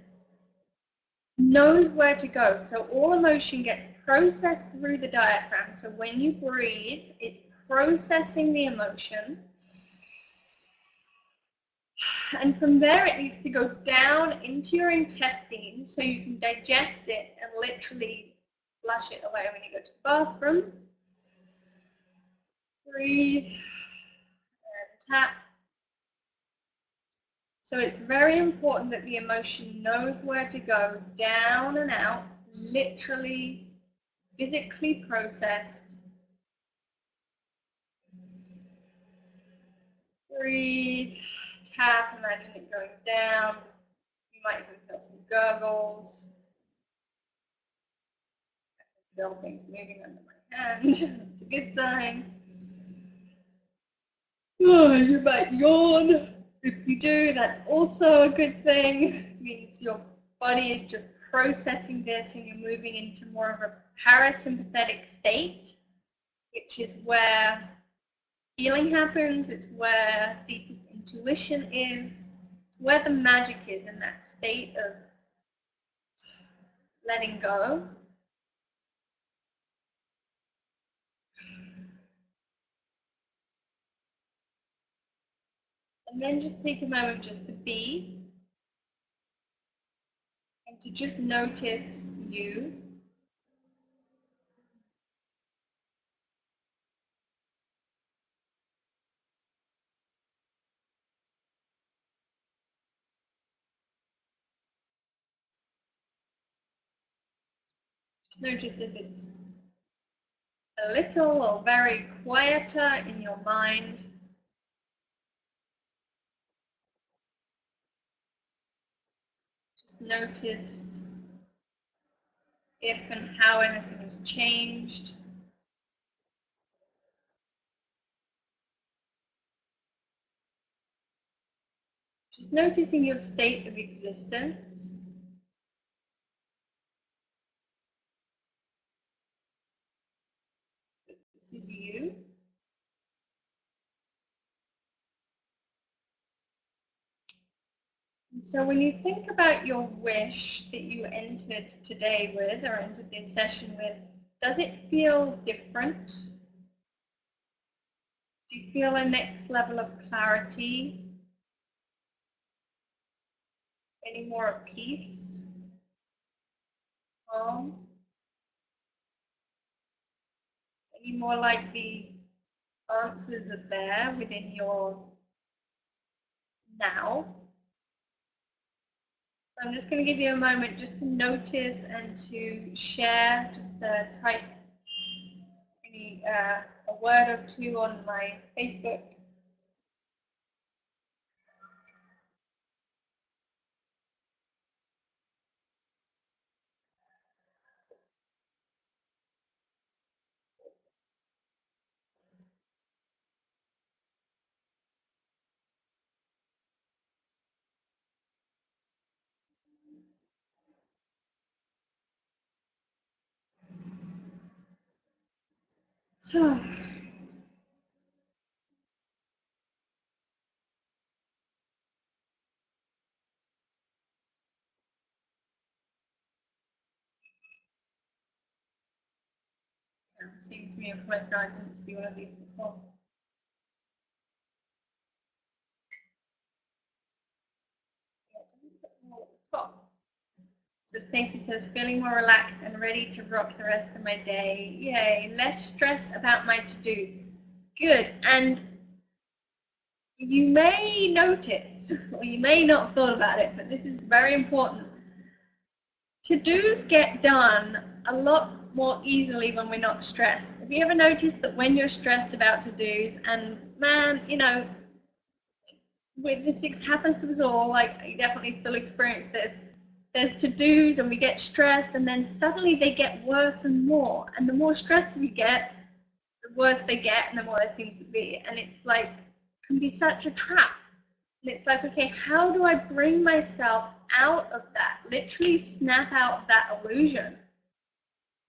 knows where to go. So all emotion gets processed through the diaphragm. So when you breathe, it's processing the emotion. And from there, it needs to go down into your intestines so you can digest it and literally flush it away when you go to the bathroom. Breathe and tap. So it's very important that the emotion knows where to go, down and out, literally, physically processed. Breathe, tap, imagine it going down. You might even feel some gurgles. I can feel things moving under my hand. It's a good sign. Oh, you might yawn. If you do, that's also a good thing. It means your body is just processing this and you're moving into more of a parasympathetic state, which is where healing happens. It's where deepest intuition is. It's where the magic is, in that state of letting go. And then just take a moment just to be and to just notice you. Just notice if it's a little or very quieter in your mind. Just notice if and how anything has changed. Just noticing your state of existence. This is you. And so when you think about your wish that you entered today with, or entered this session with, does it feel different? Do you feel a next level of clarity? Any more of peace? Calm? Any more like the answers are there within your now? So I'm just going to give you a moment just to notice and to share, just type maybe a word or two on my Facebook. Seems to me a question I didn't see one of these before. Top. So Stacey says, feeling more relaxed and ready to rock the rest of my day. Yay, less stressed about my to-dos. Good. And you may notice, or you may not have thought about it, but this is very important. To-dos get done a lot more easily when we're not stressed. Have you ever noticed that when you're stressed about to-dos, and man, you know, this happens to us all, like I definitely still experience this. There's to-dos and we get stressed, and then suddenly they get worse and more. And the more stressed we get, the worse they get, and the more there seems to be. And it's like, can be such a trap. And it's like, okay, how do I bring myself out of that? Literally snap out of that illusion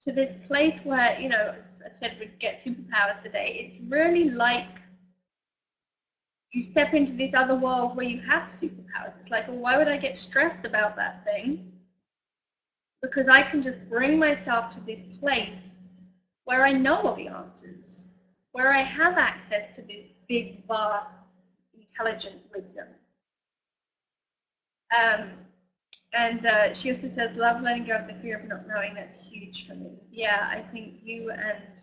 to this place where, you know, as I said, we'd get superpowers today. It's really like you step into this other world where you have superpowers. It's like, well, why would I get stressed about that thing? Because I can just bring myself to this place where I know all the answers, where I have access to this big, vast, intelligent wisdom. She also says, love letting go of the fear of not knowing. That's huge for me. Yeah, I think you and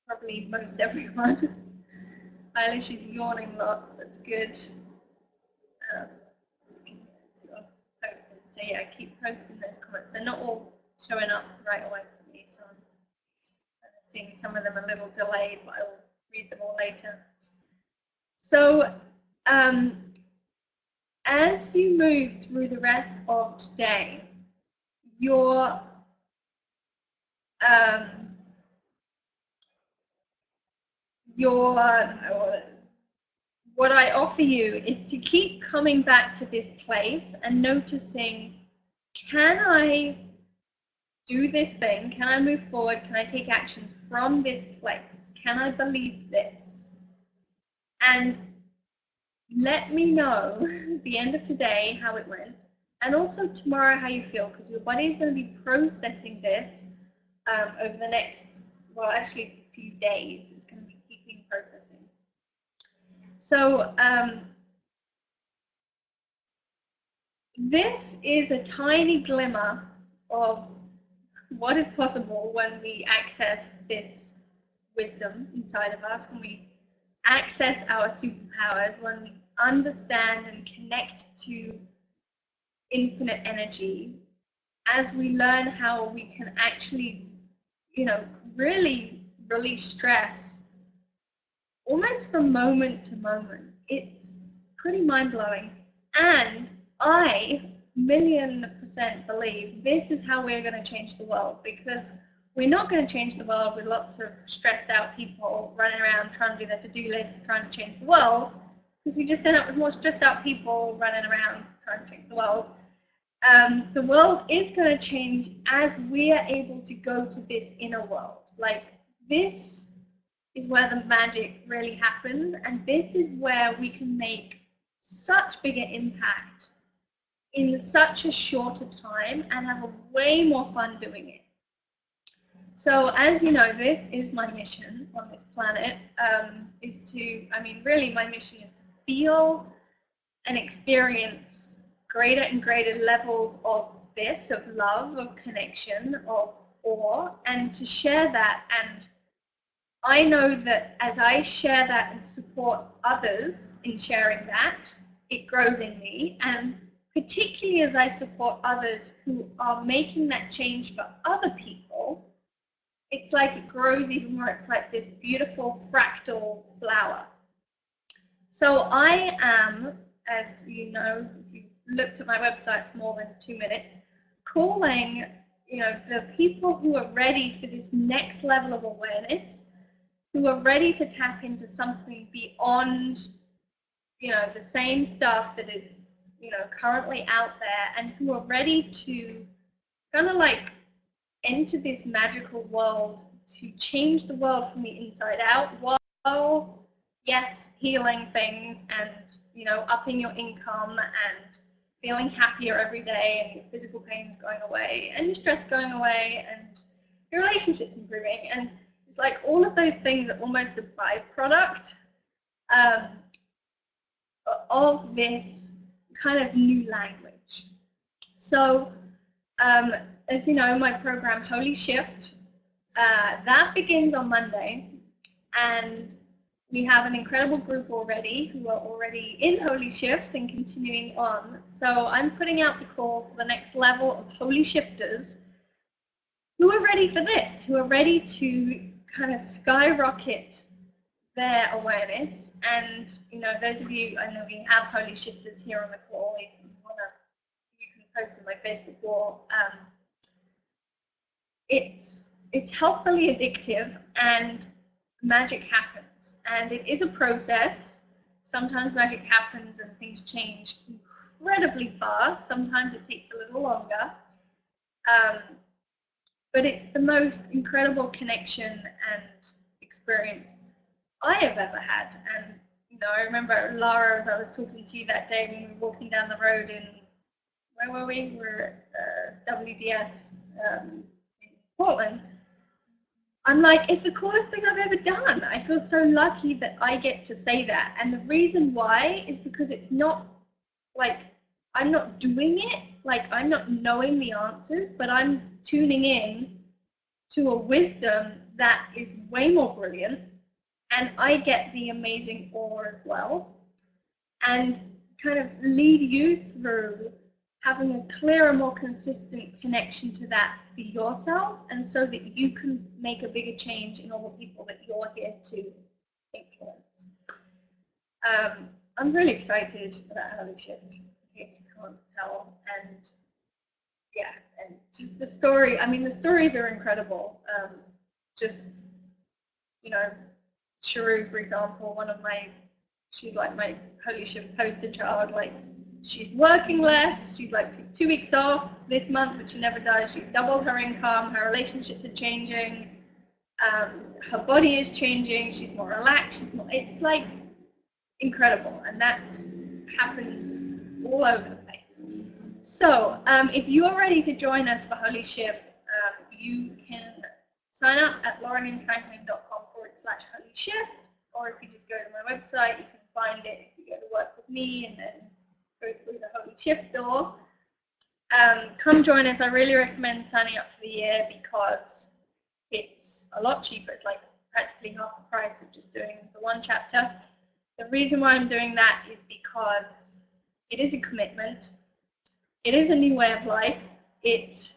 probably most everyone. Eilish is yawning a lot. That's good. So yeah, keep posting those comments. They're not all showing up right away for me, so I'm seeing some of them a little delayed, but I will read them all later. So as you move through the rest of today, what I offer you is to keep coming back to this place and noticing, can I do this thing? Can I move forward? Can I take action from this place? Can I believe this? And let me know at the end of today how it went, and also tomorrow how you feel, because your body is going to be processing this over the next, well, actually a few days. It's going to be keeping processing. So this is a tiny glimmer of what is possible when we access this wisdom inside of us, when we access our superpowers, when we understand and connect to infinite energy, as we learn how we can actually, you know, really release stress almost from moment to moment. It's pretty mind-blowing. And I 1,000,000% believe this is how we're going to change the world, because we're not going to change the world with lots of stressed out people running around trying to do their to-do list, trying to change the world, because we just end up with more stressed out people running around trying to change the world. The world is going to change as we are able to go to this inner world. Like, this is where the magic really happens, and this is where we can make such bigger impact in such a shorter time and have a way more fun doing it. So as you know, this is my mission on this planet, really my mission is to feel and experience greater and greater levels of this, of love, of connection, of awe, and to share that. And I know that as I share that and support others in sharing that, it grows in me. And particularly as I support others who are making that change for other people, it's like it grows even more. It's like this beautiful fractal flower. So I am, as you know, if you looked at my website for more than 2 minutes, calling, you know, the people who are ready for this next level of awareness, who are ready to tap into something beyond, you know, the same stuff that is, you know, currently out there, and who are ready to kind of like enter this magical world to change the world from the inside out while, yes, healing things and, you know, upping your income and feeling happier every day, and your physical pain's going away and your stress going away and your relationships improving. And it's like all of those things are almost a byproduct of this kind of new language. So as you know, my program Holy Shift, that begins on Monday, and we have an incredible group already who are already in Holy Shift and continuing on. So I'm putting out the call for the next level of Holy Shifters who are ready for this, who are ready to kind of skyrocket their awareness. And, you know, those of you, I know we have Holy Shifters here on the call. If you want to, you can post on my Facebook wall. It's healthfully addictive, and magic happens. And it is a process. Sometimes magic happens and things change incredibly fast. Sometimes it takes a little longer. But it's the most incredible connection and experience I have ever had. And, you know, I remember, Lara, as I was talking to you that day when we were walking down the road in, where were we? We were at WDS in Portland. I'm like, it's the coolest thing I've ever done. I feel so lucky that I get to say that. And the reason why is because it's not like I'm not doing it, like I'm not knowing the answers, but I'm tuning in to a wisdom that is way more brilliant, and I get the amazing awe as well, and kind of lead you through having a clearer, more consistent connection to that for yourself, and so that you can make a bigger change in all the people that you're here to influence. I'm really excited about Holy Shift, in case you can't tell, and yeah, and just the story, I mean, the stories are incredible. Just, you know, Sharu, for example, she's like my Holy Shift poster child. Like, she's working less, she's like took 2 weeks off this month, which she never does. She's doubled her income, her relationships are changing, her body is changing, she's more relaxed, it's like incredible, and that happens all over the place. So if you are ready to join us for Holy Shift, you can sign up at laurenlynfranklin.com/Holy Shift, or if you just go to my website, you can find it if you go to Work With Me and then go through the Holy Shift door. Come join us. I really recommend signing up for the year because it's a lot cheaper. It's like practically half the price of just doing the one chapter. The reason why I'm doing that is because it is a commitment. It is a new way of life. It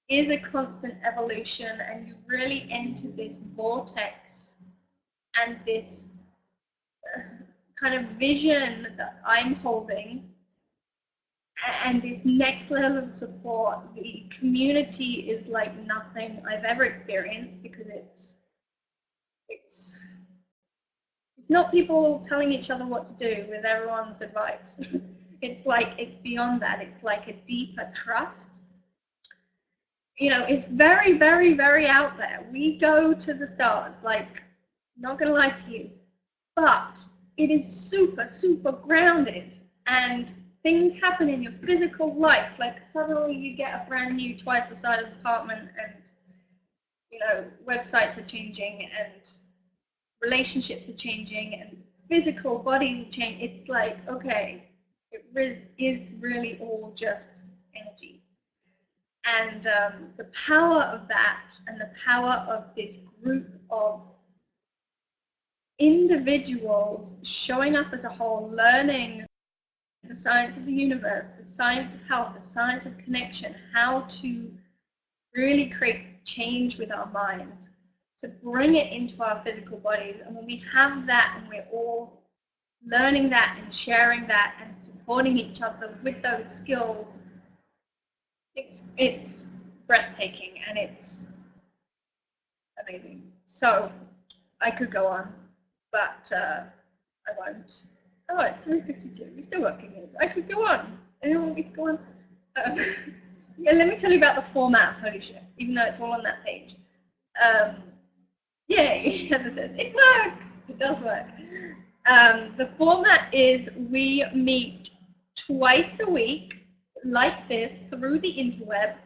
is a constant evolution, and you really enter this vortex and this kind of vision that I'm holding, and this next level of support. The community is like nothing I've ever experienced, because it's not people telling each other what to do with everyone's advice. It's like, it's beyond that. It's like a deeper trust. You know, it's very, very, very out there. We go to the stars, like, not gonna lie to you, but it is super, super grounded, and things happen in your physical life. Like, suddenly you get a brand new twice the size apartment, and, you know, websites are changing, and relationships are changing, and physical bodies are changing. It's like, okay, it is really all just energy. And the power of that, and the power of this group of individuals showing up as a whole, learning the science of the universe, the science of health, the science of connection, how to really create change with our minds, to bring it into our physical bodies. And when we have that, and we're all learning that and sharing that and supporting each other with those skills, it's breathtaking, and it's amazing. So I could go on, but I won't. Oh, it's 3:52. We're still working it. I could go on. Anyone want me to go on? Yeah, let me tell you about the format of Holy Shift, even though it's all on that page. Yay, it works. It does work. The format is we meet twice a week, like this, through the interweb,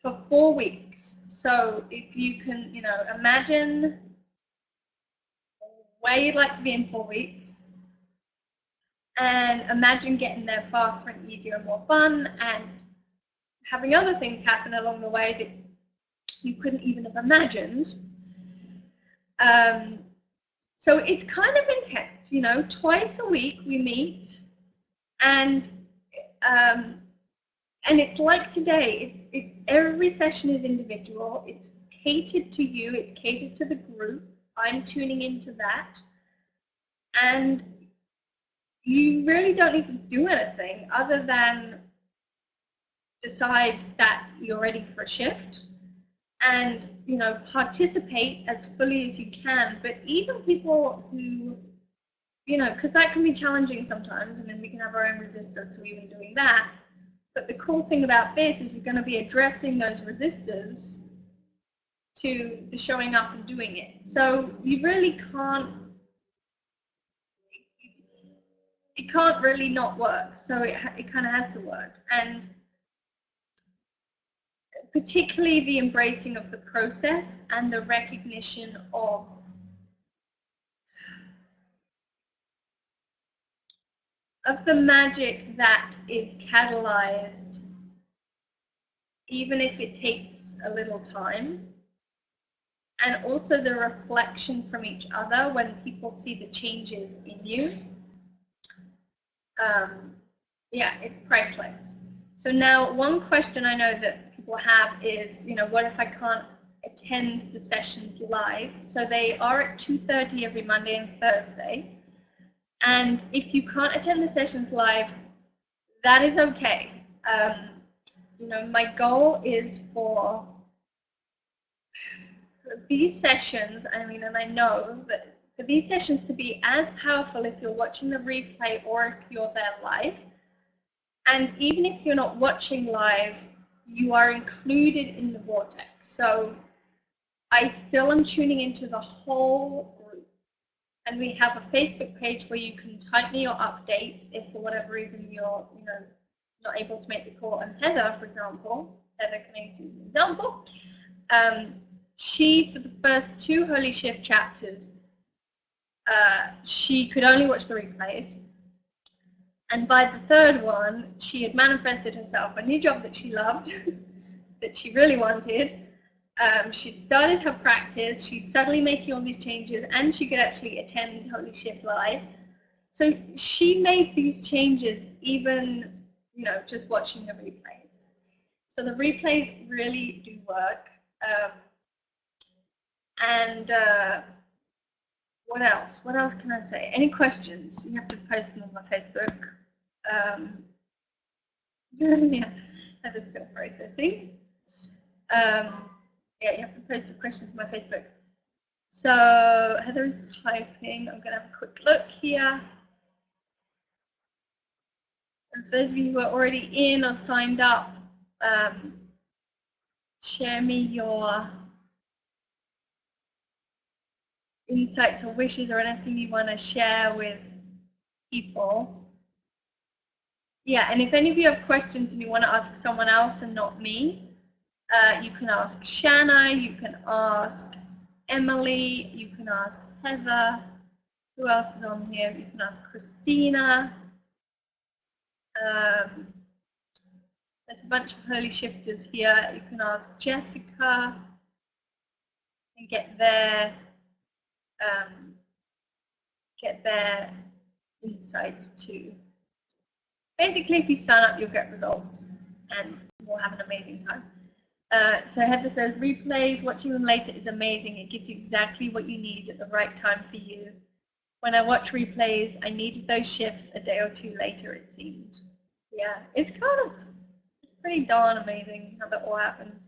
for 4 weeks. So if you can, imagine where you'd like to be in 4 weeks, and imagine getting there faster and easier and more fun, and having other things happen along the way that you couldn't even have imagined. So it's kind of intense, twice a week we meet, and it's like today, every session is individual, it's catered to you, it's catered to the group, I'm tuning into that, and you really don't need to do anything other than decide that you're ready for a shift and participate as fully as you can. But even people who because that can be challenging sometimes, and then we can have our own resistors to even doing that. But the cool thing about this is we're going to be addressing those resistors to the showing up and doing it. So you really can't, it can't really not work. So it kind of has to work. And particularly the embracing of the process and the recognition of the magic that is catalyzed, even if it takes a little time, and also the reflection from each other when people see the changes in you. Yeah, it's priceless. So now one question I know that people have is, what if I can't attend the sessions live? So they are at 2:30 every Monday and Thursday. And if you can't attend the sessions live, that is okay. My goal is for these sessions, and I know that for these sessions to be as powerful if you're watching the replay or if you're there live. And even if you're not watching live, you are included in the vortex. So I still am tuning into the whole group. And we have a Facebook page where you can type me your updates if for whatever reason you're not able to make the call. And Heather, for example, Heather can use as an example. She, for the first 2 Holy Shift chapters, she could only watch the replays. And by the 3rd one, she had manifested herself a new job that she loved, that she really wanted. She'd started her practice, she's suddenly making all these changes, and she could actually attend Holy Shift live. So she made these changes even, just watching the replays. So the replays really do work. What else? What else can I say? Any questions? You have to post them on my Facebook. Yeah, that is still processing. Yeah, you have to post the questions on my Facebook. So Heather is typing. I'm going to have a quick look here. And for those of you who are already in or signed up, share me your insights or wishes or anything you want to share with people. Yeah, and if any of you have questions and you want to ask someone else and not me, you can ask Shanna, you can ask Emily, you can ask Heather. Who else is on here? You can ask Christina. There's a bunch of Holy Shifters here. You can ask Jessica and get their insights too. Basically, if you sign up, you'll get results, and we'll have an amazing time. So Heather says, replays, watching them later is amazing. It gives you exactly what you need at the right time for you. When I watch replays, I needed those shifts a day or 2 later, it seemed. Yeah, it's pretty darn amazing how that all happens.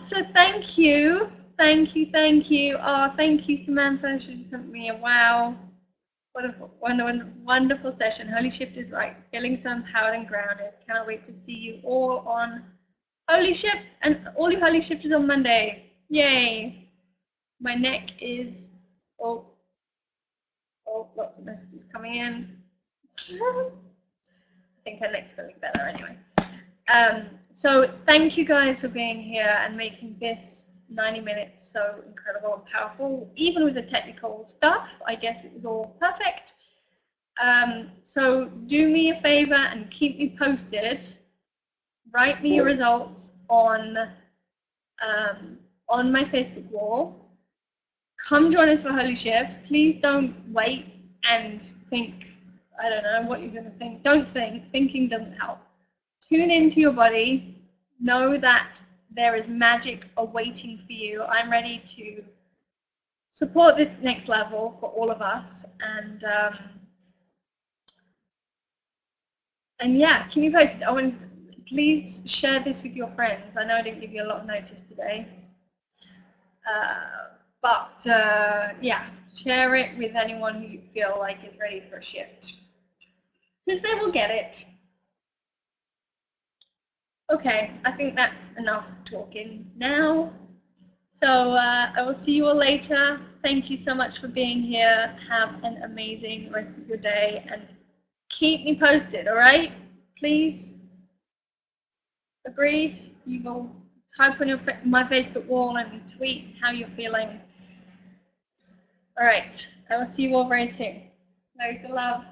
So thank you. Thank you. Oh, thank you, Samantha. She just sent me a wow. What a wonderful session. Holy Shift is right. Feeling so empowered and grounded. Cannot wait to see you all on Holy shift, and all you holy shifters on Monday. Yay. My neck is, oh, lots of messages coming in. I think her neck's feeling better anyway. So thank you guys for being here and making this 90 minutes so incredible and powerful. Even with the technical stuff, I guess it was all perfect. So do me a favor and keep me posted. Write me your results on my Facebook wall. Come join us for Holy Shift. Please don't wait and think, I don't know what you're going to think. Don't think. Thinking doesn't help. Tune into your body. Know that there is magic awaiting for you. I'm ready to support this next level for all of us. And yeah, keep me posted. Please share this with your friends. I know I didn't give you a lot of notice today. Yeah, share it with anyone who you feel like is ready for a shift, because they will get it. Okay, I think that's enough talking now. So I will see you all later. Thank you so much for being here. Have an amazing rest of your day and keep me posted, all right? Please. Agreed? You will type on my Facebook wall and tweet how you're feeling. All right, I will see you all very soon. Loads of love.